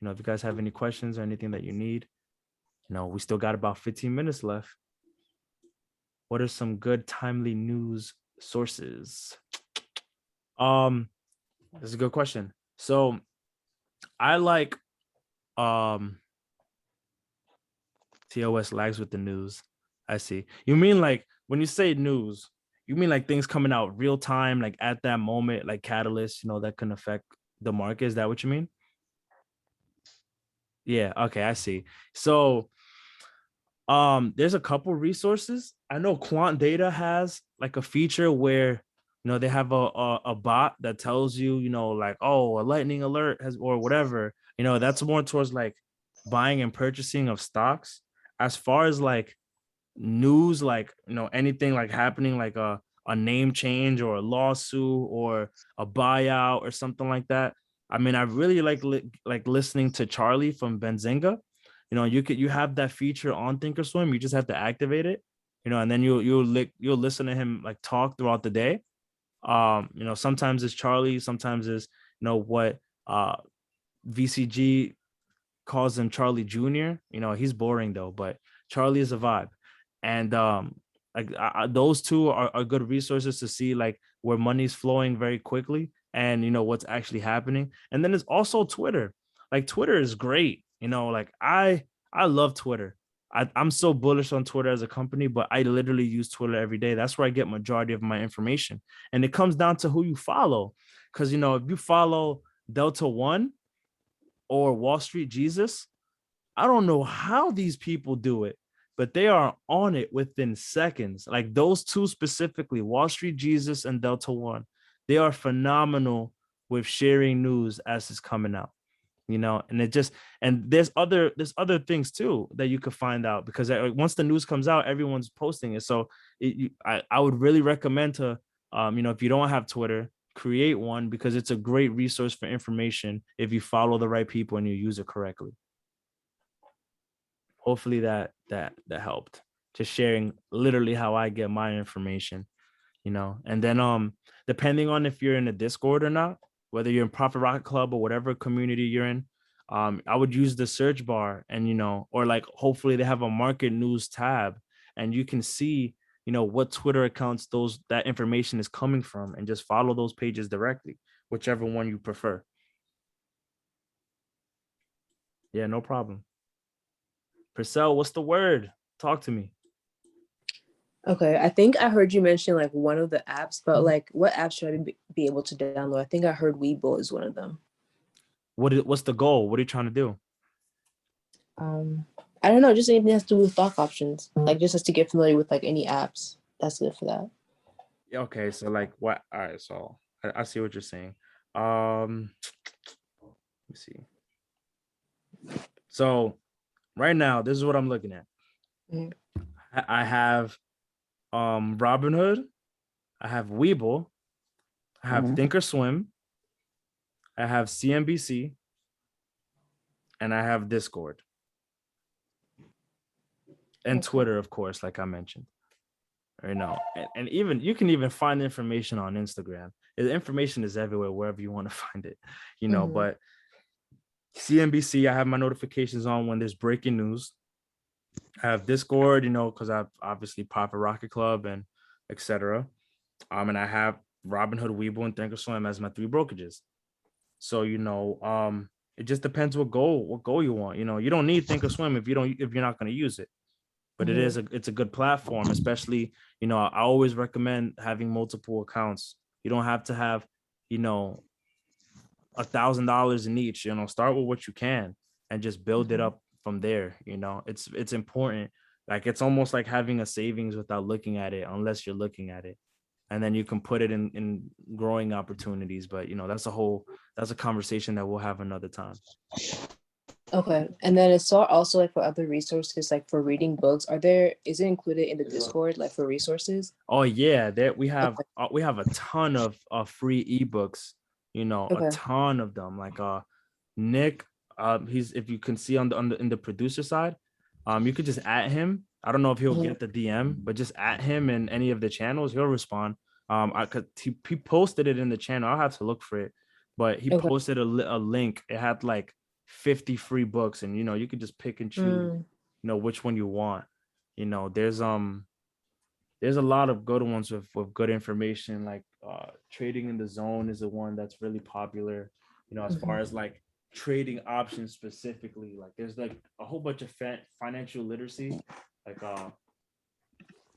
If you guys have any questions or anything that you need, we still got about 15 minutes left. What are some good timely news sources? That's a good question. So I like TOS lags with the news. I see. You mean like when you say news, you mean like things coming out real time, like at that moment, like catalysts, that can affect the market. Is that what you mean? Yeah. Okay. I see. So there's a couple resources. I know Quant Data has like a feature where they have a bot that tells you, like, oh, a lightning alert has, or whatever, that's more towards like buying and purchasing of stocks. As far as like news, like, anything like happening, like a name change or a lawsuit or a buyout or something like that. I mean, I really like listening to Charlie from Benzinga. You have that feature on Thinkorswim. You just have to activate it, and then you'll listen to him like talk throughout the day. Sometimes it's Charlie, sometimes it's what VCG calls him Charlie Jr. He's boring though, but Charlie is a vibe. And those two are good resources to see like where money's flowing very quickly and what's actually happening. And then there's also Twitter. Like Twitter is great. Like I love Twitter. I'm so bullish on Twitter as a company, but I literally use Twitter every day. That's where I get majority of my information. And it comes down to who you follow. Because, if you follow Delta One or Wall Street Jesus, I don't know how these people do it, but they are on it within seconds. Like those two specifically, Wall Street Jesus and Delta One, they are phenomenal with sharing news as it's coming out. And it just, and there's other things too that you could find out, because once the news comes out, everyone's posting it. So I would really recommend to, if you don't have Twitter, create one, because it's a great resource for information if you follow the right people and you use it correctly. Hopefully that helped. Just sharing literally how I get my information, and then depending on if you're in a Discord or not, whether you're in Profit Rocket Club or whatever community you're in, I would use the search bar, and or like hopefully they have a market news tab, and you can see what Twitter accounts that information is coming from, and just follow those pages directly, whichever one you prefer. Yeah, no problem. Purcell, what's the word? Talk to me. Okay, I think I heard you mention like one of the apps, but like what apps should I be able to download? I think I heard Webull is one of them. What's the goal? What are you trying to do? I don't know, just anything that has to do with stock options. Like just has to get familiar with like any apps. That's good for that. Yeah, okay, so like what? All right, so I see what you're saying. Let me see. So right now, this is what I'm looking at. Mhm. I have Robinhood, I have Webull, I have Thinkorswim, I have CNBC, and I have Discord. And Okay. Twitter, of course, like I mentioned. And even you can even find information on Instagram. The information is everywhere, wherever you want to find it, but CNBC, I have my notifications on when there's breaking news. I have Discord, because I have obviously Profit Rocket Club and etc. And I have Robinhood, Webull, and Thinkorswim as my 3 brokerages. So it just depends what goal you want. You don't need Thinkorswim if you're not going to use it. But it's a good platform, especially, I always recommend having multiple accounts. You don't have to have, $1,000 in each, start with what you can and just build it up from there. It's important. Like, it's almost like having a savings without looking at it, unless you're looking at it. And then you can put it in growing opportunities. But, that's a conversation that we'll have another time. Okay, and then it's also like for other resources, like for reading books. Is it included in the Discord, like for resources? Oh yeah, we have a ton of free ebooks, Okay. a ton of them. Like Nick, he's, if you can see on the in the producer side, you could just at him. I don't know if he'll get the DM, but just at him in any of the channels, he'll respond. He posted it in the channel. I'll have to look for it, but he posted a link. It had like 50 free books, and you could just pick and choose, which one you want. There's a lot of good ones with good information. Like Trading in the Zone is the one that's really popular, as far as like trading options specifically. Like there's like a whole bunch of financial literacy, like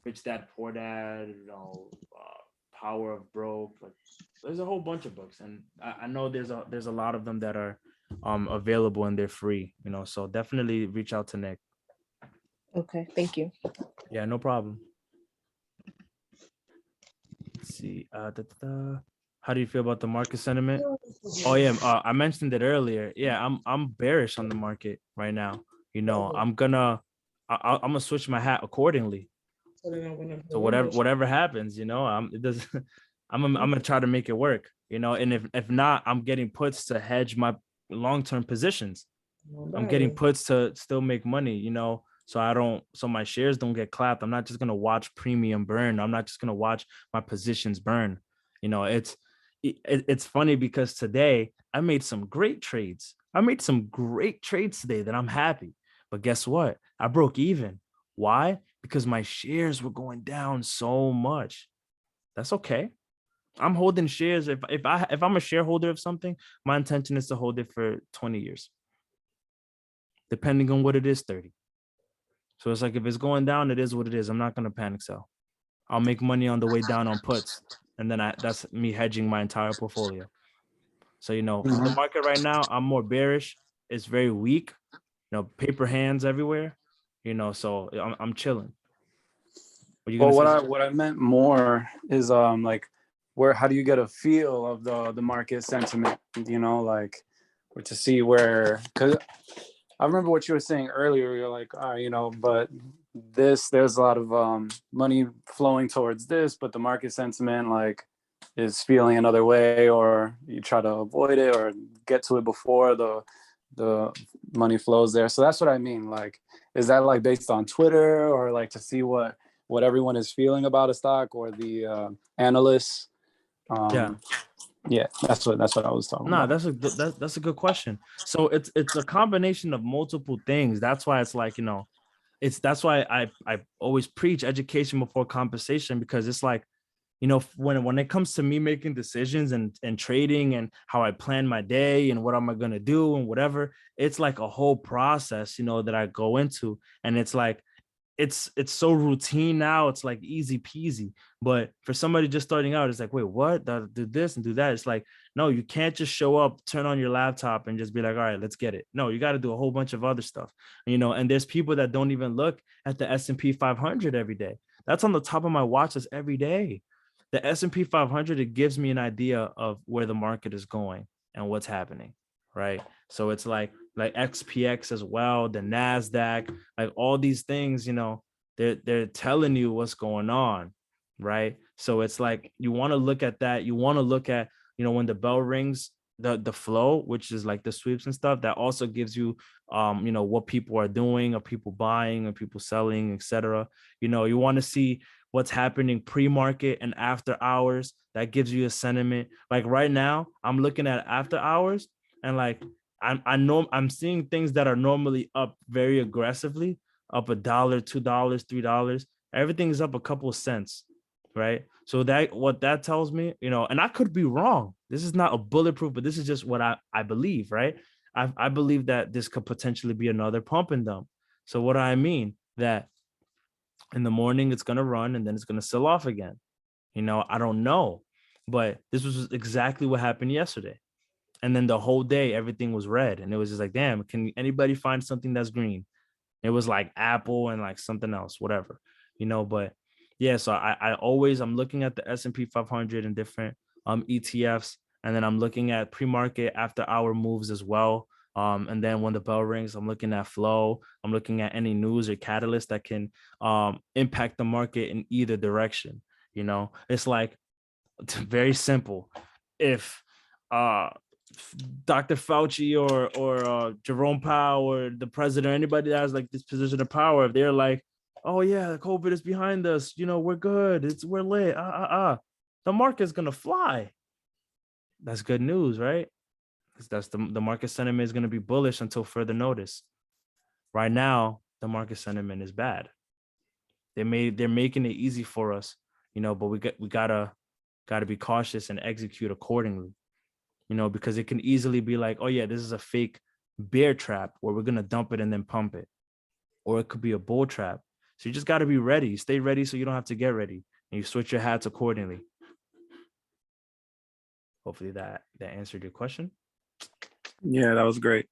Rich Dad Poor Dad, Power of Broke. Like there's a whole bunch of books, and I know there's a lot of them that are available and they're free, so definitely reach out to Nick. Okay, thank you. Yeah, no problem. Let's see. How do you feel about the market sentiment? Oh yeah, I mentioned it earlier. Yeah, I'm bearish on the market right now. I'm gonna switch my hat accordingly. So whatever happens, it does. I'm gonna try to make it work. And if not, I'm getting puts to hedge my long-term positions. I'm getting puts to still make money. So my shares don't get clapped. I'm not just gonna watch premium burn. I'm not just gonna watch my positions burn. It's funny because today I made some great trades. I made some great trades today that I'm happy. But guess what? I broke even. Why? Because my shares were going down so much. That's okay. I'm holding shares. If I'm a shareholder of something, my intention is to hold it for 20 years. Depending on what it is, 30. So it's like, if it's going down, it is what it is. I'm not going to panic sell. I'll make money on the way down on puts. And then that's me hedging my entire portfolio. So, for the market right now, I'm more bearish. It's very weak, paper hands everywhere, so I'm chilling. What I meant more is like, how do you get a feel of the market sentiment? Like or to see where, because I remember what you were saying earlier. You're like, you know, but there's a lot of money flowing towards this, but the market sentiment like is feeling another way, or you try to avoid it or get to it before the money flows there. So that's what I mean. Like, is that like based on Twitter, or like to see what everyone is feeling about a stock, or the analysts? Yeah. Yeah, that's what I was talking Nah, about. that's a good question. So it's a combination of multiple things. That's why it's like, you know, that's why I always preach education before compensation, because it's like, you know, when it comes to me making decisions and trading and how I plan my day and what am I going to do and whatever, it's like a whole process, you know, that I go into. And it's like, it's so routine now, it's like easy peasy. But for somebody just starting out, it's like, wait, what? Do this and do that. It's like, no, you can't just show up, turn on your laptop and just be like, all right, let's get it. No, you got to do a whole bunch of other stuff, you know. And there's people that don't even look at the S&P 500 every day. That's on the top of my watch list every day. The S&P 500, it gives me an idea of where the market is going and what's happening, right? So it's like XPX as well, the NASDAQ, like all these things, you know, they're telling you what's going on, right? So it's like, you want to look at that. You want to look at, you know, when the bell rings, the flow, which is like the sweeps and stuff, that also gives you, you know, what people are doing, are people buying, are people selling, etc. You know, you want to see what's happening pre-market and after hours. That gives you a sentiment. Like right now, I'm looking at after hours, and like, I know I'm seeing things that are normally up very aggressively, up $1, $2, $3. Everything's up a couple of cents, right? So that, what that tells me, you know, and I could be wrong. This is not a bulletproof, but this is just what I believe, right? I believe that this could potentially be another pump and dump. So what do I mean? That in the morning it's gonna run and then it's gonna sell off again. You know, I don't know, but this was exactly what happened yesterday. And then the whole day, everything was red. And it was just like, damn, can anybody find something that's green? It was like Apple and like something else, whatever, you know. But yeah, so I'm looking at the S&P 500 and different ETFs. And then I'm looking at pre-market after hour moves as well. And then when the bell rings, I'm looking at flow. I'm looking at any news or catalyst that can impact the market in either direction. You know, it's like, it's very simple. If uh Dr. Fauci or Jerome Powell or the president or anybody that has like this position of power, if they're like, oh yeah, COVID is behind us, you know, we're good, we're lit, the market's gonna fly. That's good news, right? That's the market sentiment is gonna be bullish until further notice. Right now, the market sentiment is bad. They're making it easy for us, you know, but we gotta be cautious and execute accordingly. You know, because it can easily be like, oh yeah, this is a fake bear trap where we're going to dump it and then pump it. Or it could be a bull trap. So you just got to be ready. You stay ready so you don't have to get ready, and you switch your hats accordingly. Hopefully that answered your question. Yeah, that was great.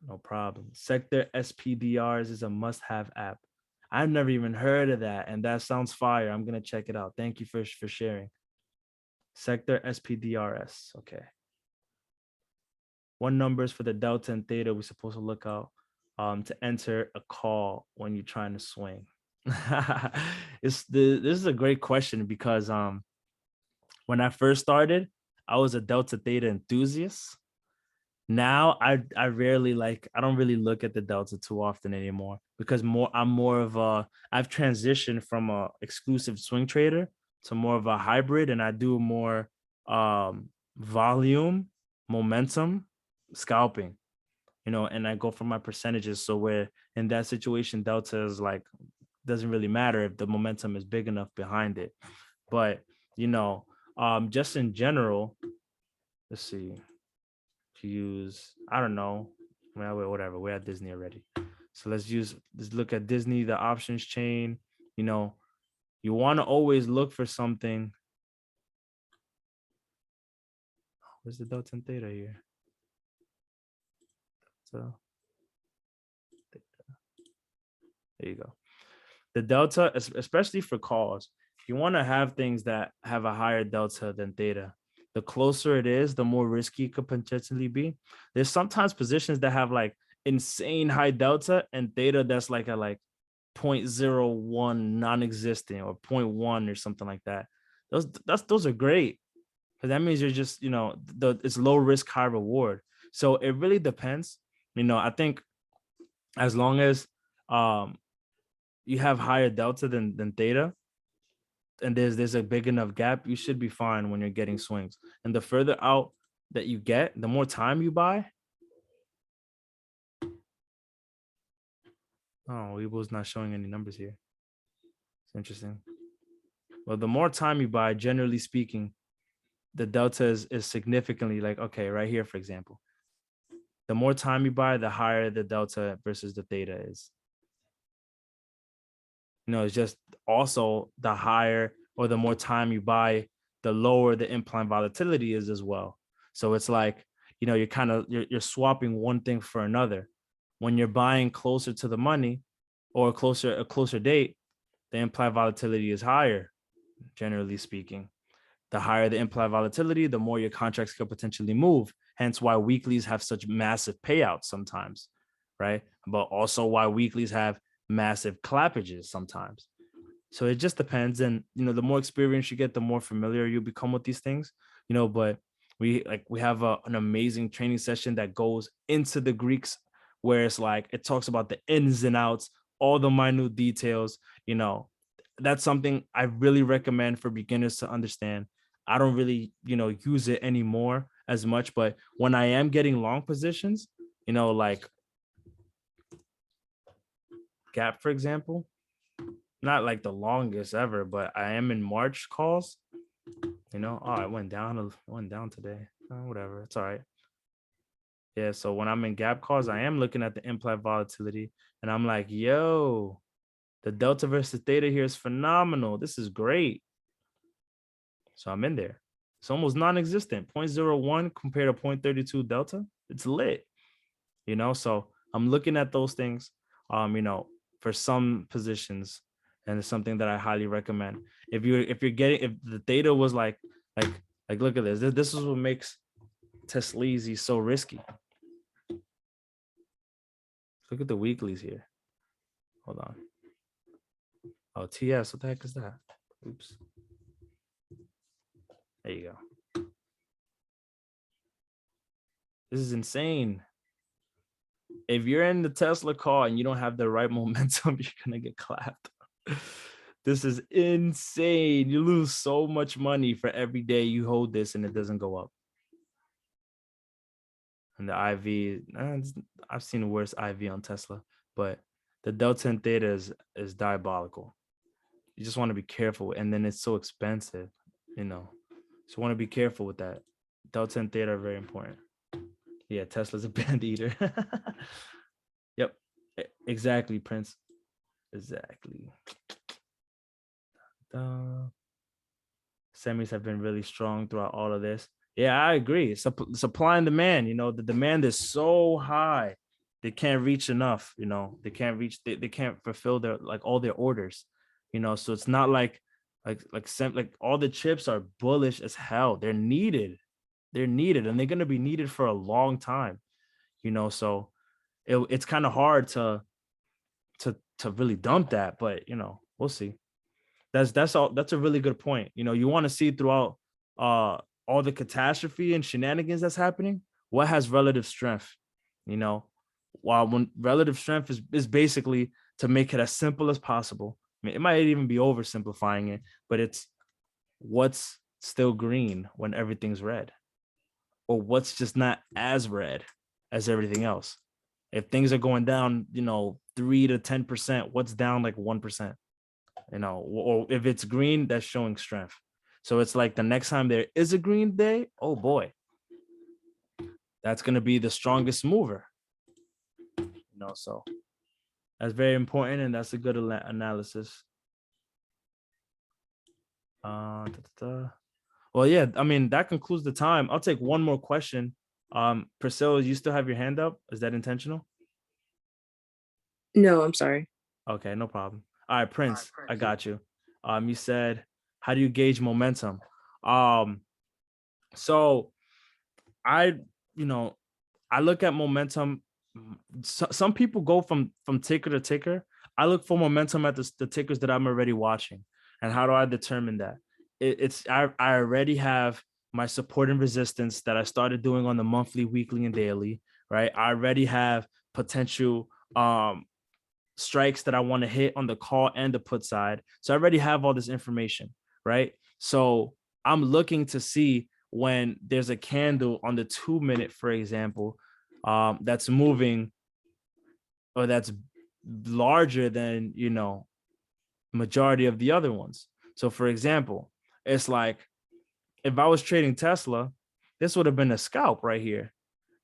No problem. Sector SPDRs is a must-have app. I've never even heard of that, and that sounds fire. I'm going to check it out. Thank you for sharing. Sector SPDRS. Okay. What numbers for the delta and theta we're supposed to look out to enter a call when you're trying to swing? This is a great question, because when I first started, I was a delta theta enthusiast. Now I don't really look at the delta too often anymore, because I've transitioned from a exclusive swing trader to more of a hybrid, and I do more volume, momentum, scalping, you know, and I go for my percentages. So where in that situation, delta is like, doesn't really matter if the momentum is big enough behind it. But, you know, just in general, let's see, to use, I don't know, well, whatever, we're at Disney already. So let's look at Disney, the options chain. You know, you want to always look for something. Where's the delta and theta here? So there you go. The delta, especially for calls, you want to have things that have a higher delta than theta. the closer it is, the more risky it could potentially be. There's sometimes positions that have like insane high delta and theta that's like a like 0.01 non-existent or 0.1 or something like that. Those are great, because that means you're just, it's low risk, high reward. So it really depends. I think as long as you have higher delta than theta, and there's a big enough gap, you should be fine when you're getting swings. And the further out that you get, the more time you buy. Oh, Weeble's not showing any numbers here. It's interesting. Well, the more time you buy, generally speaking, the delta is significantly, like, okay, right here, for example. The more time you buy, the higher the delta versus the theta is. It's just also the higher or the more time you buy, the lower the implied volatility is as well. So it's like, you're swapping one thing for another. When you're buying closer to the money or a closer date, the implied volatility is higher, generally speaking. The higher the implied volatility, the more your contracts could potentially move. Hence why weeklies have such massive payouts sometimes, right? But also why weeklies have massive clappages sometimes. So it just depends. And, the more experience you get, the more familiar you become with these things, but we have an amazing training session that goes into the Greeks, where it's like, it talks about the ins and outs, all the minute details. That's something I really recommend for beginners to understand. I don't really, use it anymore as much, but when I am getting long positions, like gap, for example, not like the longest ever, but I am in March calls, it went down today. Whatever, it's all right. Yeah, so when I'm in gap calls, I am looking at the implied volatility, and I'm like, yo, the delta versus theta here is phenomenal. This is great. So I'm in there. It's almost non-existent. 0.01 compared to 0.32 delta. It's lit. So I'm looking at those things, for some positions, and it's something that I highly recommend. If the theta was like look at this. This is what makes Tesla so risky. Look at the weeklies here. Hold on. Oh, TS, what the heck is that? Oops. There you go. This is insane. If you're in the Tesla call and you don't have the right momentum, you're gonna get clapped. This is insane. You lose so much money for every day you hold this and it doesn't go up. And the IV, I've seen worse IV on Tesla, but the delta and theta is diabolical. You just want to be careful, and then it's so expensive, So want to be careful with that. Delta and theta are very important. Yeah, Tesla's a band eater. Yep, exactly, Prince. Exactly. Semis have been really strong throughout all of this. Yeah, I agree. Supply and demand, the demand is so high. They can't reach enough, they can't fulfill their all their orders, so it's not like all the chips are bullish as hell. They're needed, and they're going to be needed for a long time, so it's kind of hard to really dump that, but we'll see. That's a really good point. You want to see throughout all the catastrophe and shenanigans that's happening, what has relative strength, while when relative strength is basically to make it as simple as possible. I mean, it might even be oversimplifying it, but it's what's still green when everything's red, or what's just not as red as everything else. If things are going down, 3 to 10%, what's down like 1%, or if it's green, that's showing strength. So it's like the next time there is a green day, oh boy, that's going to be the strongest mover, so that's very important, and that's a good analysis. Well, yeah, I mean, that concludes the time. I'll take one more question. Priscilla, you still have your hand up? Is that intentional? No, I'm sorry. Okay, no problem. All right, Prince, I got you. You said, how do you gauge momentum? So I, you know, I look at momentum. Some people go from ticker to ticker. I look for momentum at the tickers that I'm already watching. And how do I determine that? I already have my support and resistance that I started doing on the monthly, weekly, and daily, right? I already have potential strikes that I want to hit on the call and the put side. So I already have all this information, right? So I'm looking to see when there's a candle on the 2 minute, for example, that's moving or that's larger than, majority of the other ones. So for example, it's like if I was trading Tesla, this would have been a scalp right here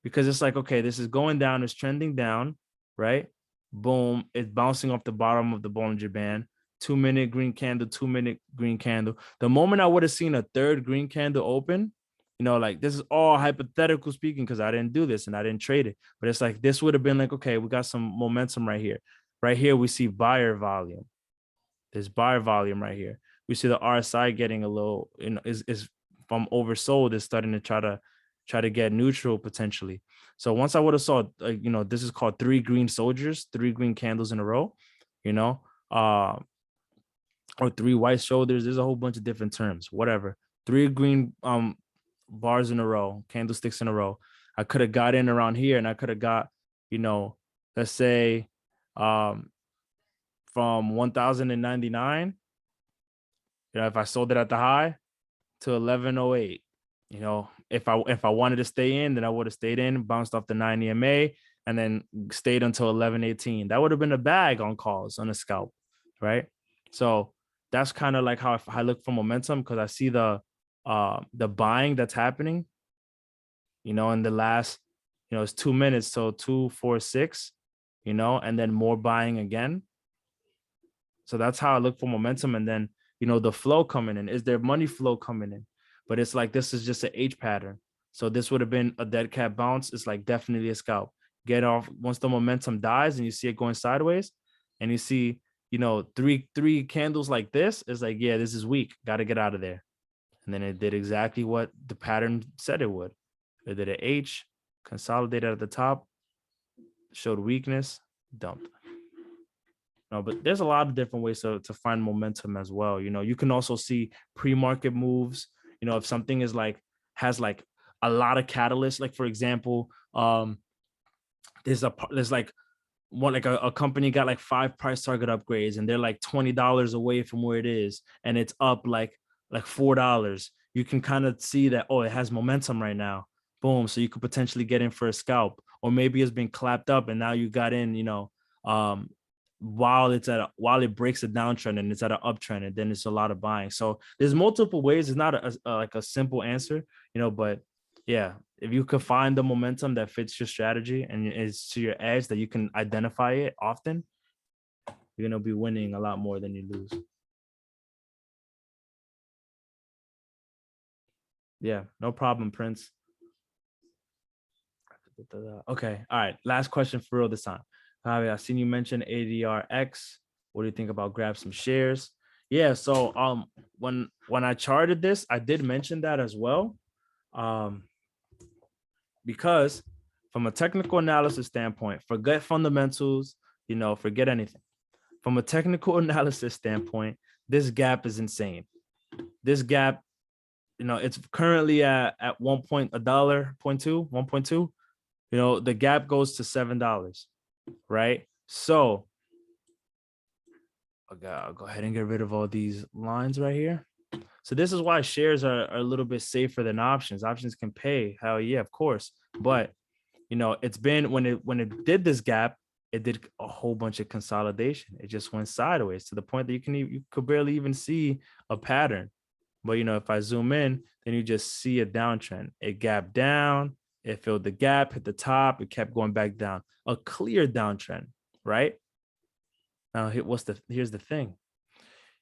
because it's like, okay, this is going down, it's trending down, right? Boom, it's bouncing off the bottom of the Bollinger Band. 2 minute green candle, 2 minute green candle. The moment I would have seen a third green candle open, like this is all hypothetical speaking because I didn't do this and I didn't trade it. But it's like this would have been like, okay, we got some momentum right here. Right here, we see buyer volume. There's buyer volume right here. We see the RSI getting a little, is from oversold, is starting to try to get neutral potentially. So once I would have saw, this is called 3 green soldiers, 3 green candles in a row, or 3 white shoulders. There's a whole bunch of different terms, whatever. 3 green bars in a row, candlesticks in a row. I could have got in around here and I could have got, let's say from 1,099, if I sold it at the high to 1108, if I wanted to stay in, then I would have stayed in, bounced off the 9 EMA, and then stayed until 1118. That would have been a bag on calls on a scalp, right? So that's kind of like how I look for momentum because I see the buying that's happening, in the last, it's 2 minutes, so 2, 4, 6, and then more buying again. So that's how I look for momentum. And then, the flow coming in. Is there money flow coming in? But it's like, this is just an H pattern. So this would have been a dead cat bounce. It's like definitely a scalp. Get off once the momentum dies and you see it going sideways and you see, three candles like this, it's like, yeah, this is weak. Got to get out of there. And then it did exactly what the pattern said it would. It did an H, consolidated at the top, showed weakness, dumped. No, but there's a lot of different ways to find momentum as well. You can also see pre-market moves. If something is has a lot of catalysts, like for example, there's like one a company got like 5 price target upgrades and they're like $20 away from where it is, and it's up like $4. You can kind of see that, oh, it has momentum right now. Boom. So you could potentially get in for a scalp, or maybe it's been clapped up and now you got in, while it breaks a downtrend and it's at an uptrend, and then it's a lot of buying. So there's multiple ways. It's not like a simple answer, but yeah, if you could find the momentum that fits your strategy and is to your edge, that you can identify it often, you're going to be winning a lot more than you lose. Yeah, no problem, Prince. Okay. All right. Last question for real this time. Javi, I've seen you mention ADRX. What do you think about grab some shares? Yeah. So when I charted this, I did mention that as well. Because from a technical analysis standpoint, forget fundamentals, forget anything. From a technical analysis standpoint, this gap is insane. This gap, it's currently at $1.2. The gap goes to $7, right? So I'll go ahead and get rid of all these lines right here. So this is why shares are a little bit safer than options. Options can pay, hell yeah, of course. But it's been when it did this gap, it did a whole bunch of consolidation. It just went sideways to the point that you could barely even see a pattern. But if I zoom in, then you just see a downtrend. It gapped down, it filled the gap, hit the top, it kept going back down. A clear downtrend, right? Now, here's the thing.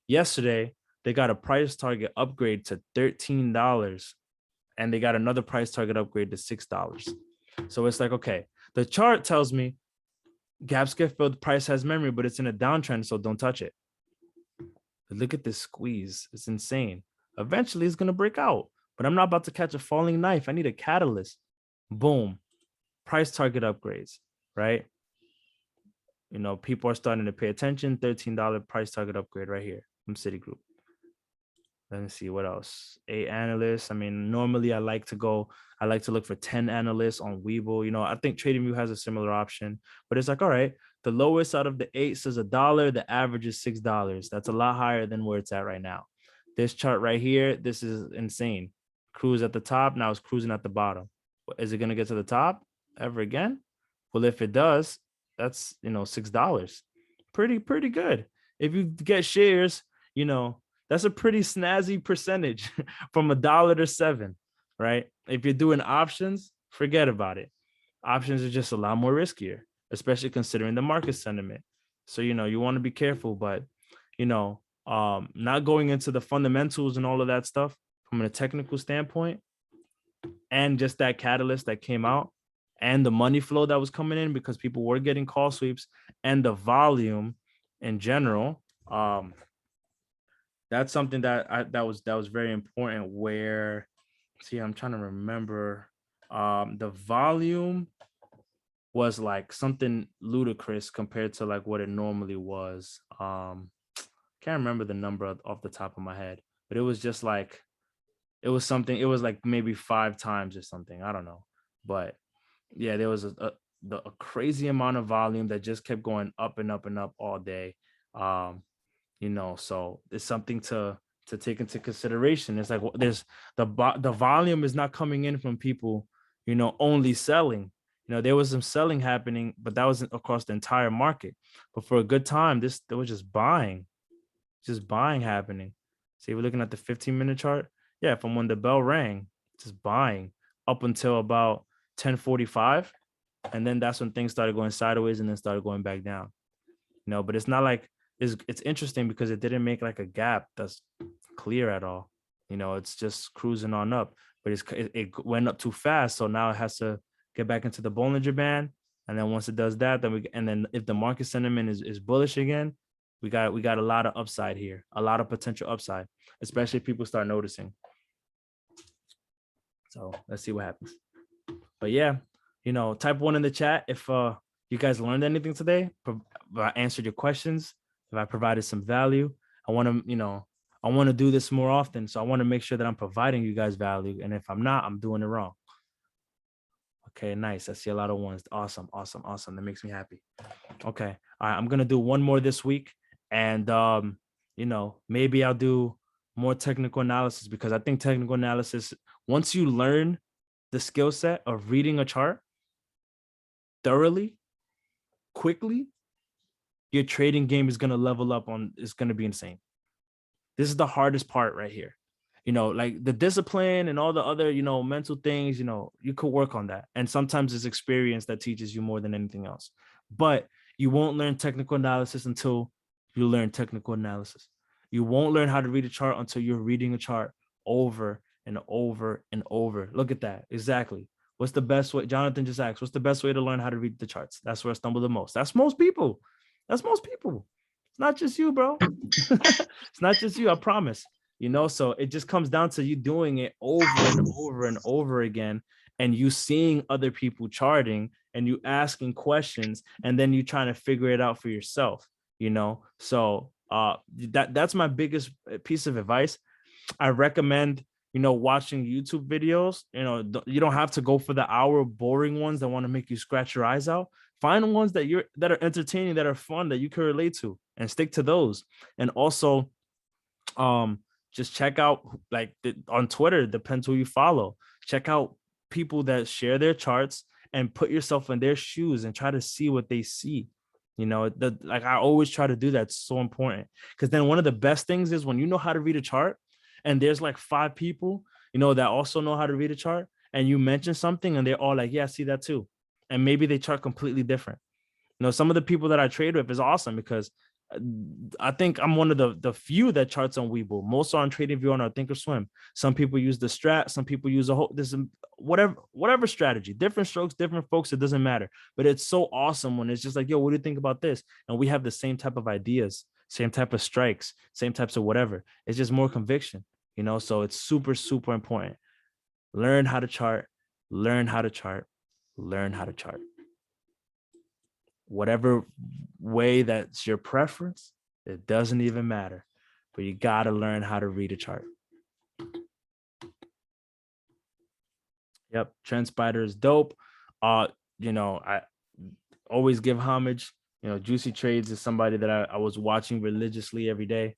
Yesterday, they got a price target upgrade to $13, and they got another price target upgrade to $6. So it's like, okay, the chart tells me gaps get filled, price has memory, but it's in a downtrend, so don't touch it. But look at this squeeze. It's insane. Eventually, it's going to break out. but I'm not about to catch a falling knife. I need a catalyst. Boom. Price target upgrades, right? You know, people are starting to pay attention. $13 price target upgrade right here from Citigroup. Let me see what else. 8 analysts. I mean, normally I like to look for 10 analysts on Webull. You know, I think TradingView has a similar option, but it's like, all right, the lowest out of the 8 says $1. The average is $6. That's a lot higher than where it's at right now. This chart right here, this is insane. Cruise at the top. Now it's cruising at the bottom. Is it going to get to the top ever again? Well, if it does, that's, you know, $6. Pretty good. If you get shares, you know, that's a pretty snazzy percentage from $1 to $7, right? If you're doing options, forget about it. Options are just a lot more riskier, especially considering the market sentiment. So, you know, you want to be careful, but, you know, not going into the fundamentals and all of that stuff from a technical standpoint, and just that catalyst that came out and the money flow that was coming in because people were getting call sweeps and the volume in general. That's something that was very important. Where, see, I'm trying to remember, the volume was like something ludicrous compared to like what it normally was. Can't remember the number off the top of my head, but it was just like, it was something, it was like maybe 5 times or something, I don't know. But yeah, there was a crazy amount of volume that just kept going up and up and up all day. You know, so it's something to take into consideration. It's like, there's the volume is not coming in from people, you know, only selling. You know, there was some selling happening, but that wasn't across the entire market. But for a good time, there was just buying happening. See, we're looking at the 15-minute chart. Yeah, from when the bell rang, just buying up until about 10:45, and then that's when things started going sideways and then started going back down. You know, but it's not like, it's interesting because it didn't make like a gap that's clear at all. You know, it's just cruising on up, but it went up too fast, so now it has to get back into the Bollinger Band, and then once it does that, then if the market sentiment is bullish again, we got a lot of upside here, a lot of potential upside, especially if people start noticing. So let's see what happens. But yeah, you know, type 1 in the chat if you guys learned anything today, if I answered your questions, if I provided some value. I want to, you know, I want to do this more often. So I want to make sure that I'm providing you guys value. And if I'm not, I'm doing it wrong. Okay, nice. I see a lot of ones. Awesome. That makes me happy. Okay. All right. I'm going to do one more this week. And, you know, maybe I'll do more technical analysis, because I think technical analysis, once you learn the skill set of reading a chart thoroughly, quickly, your trading game is going to level up it's going to be insane. This is the hardest part right here. You know, like the discipline and all the other, you know, mental things, you know, you could work on that. And sometimes it's experience that teaches you more than anything else. But you won't learn technical analysis until you learn technical analysis. You won't learn how to read a chart until you're reading a chart over and over and over. Look at that. Exactly. What's the best way? Jonathan just asked, what's the best way to learn how to read the charts? That's where I stumble the most. That's most people. It's not just you, bro. It's not just you, I promise. You know, so it just comes down to you doing it over and over and over again, and you seeing other people charting and you asking questions, and then you trying to figure it out for yourself, you know? So that's my biggest piece of advice. I recommend, you know, watching YouTube videos. You know, you don't have to go for the hour boring ones that want to make you scratch your eyes out. Find ones that are entertaining, that are fun, that you can relate to, and stick to those. And also, just check out, like, on Twitter, depends who you follow. Check out people that share their charts and put yourself in their shoes and try to see what they see. You know, like I always try to do that. It's so important, because then one of the best things is when you know how to read a chart and there's like 5 people, you know, that also know how to read a chart, and you mention something and they're all like, yeah, I see that too. And maybe they chart completely different. You know, some of the people that I trade with is awesome, because I think I'm one of the few that charts on Webull. Most are on TradingView and on Thinkorswim. Some people use the strat. Some people use whatever strategy. Different strokes, different folks. It doesn't matter. But it's so awesome when it's just like, yo, what do you think about this? And we have the same type of ideas, same type of strikes, same types of whatever. It's just more conviction, you know. So it's super, super important. Learn how to chart, learn how to chart, learn how to chart. Whatever way that's your preference, it doesn't even matter, but you got to learn how to read a chart. Yep, Trend Spider is dope. You know, I always give homage. You know, Juicy Trades is somebody that I was watching religiously every day.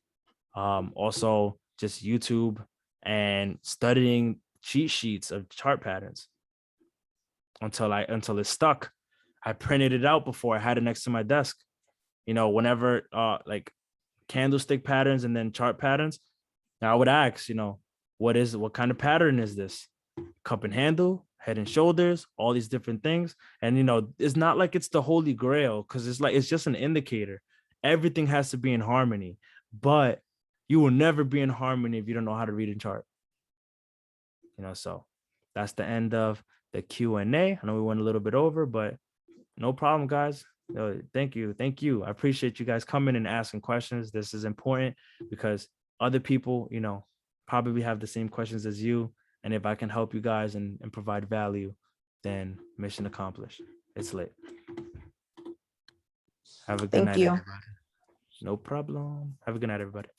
Also just YouTube and studying cheat sheets of chart patterns until it stuck. I printed it out before. I had it next to my desk. You know, whenever like candlestick patterns and then chart patterns, I would ask, you know, what kind of pattern is this? Cup and handle, head and shoulders, all these different things. And you know, it's not like it's the holy grail, because it's just an indicator. Everything has to be in harmony, but you will never be in harmony if you don't know how to read a chart. You know, so that's the end of the Q&A. I know we went a little bit over, but no problem, guys. Thank you. I appreciate you guys coming and asking questions. This is important because other people, you know, probably have the same questions as you. And if I can help you guys and provide value, then mission accomplished. It's lit. Have a good Thank night, you. everybody. No problem. Have a good night, everybody.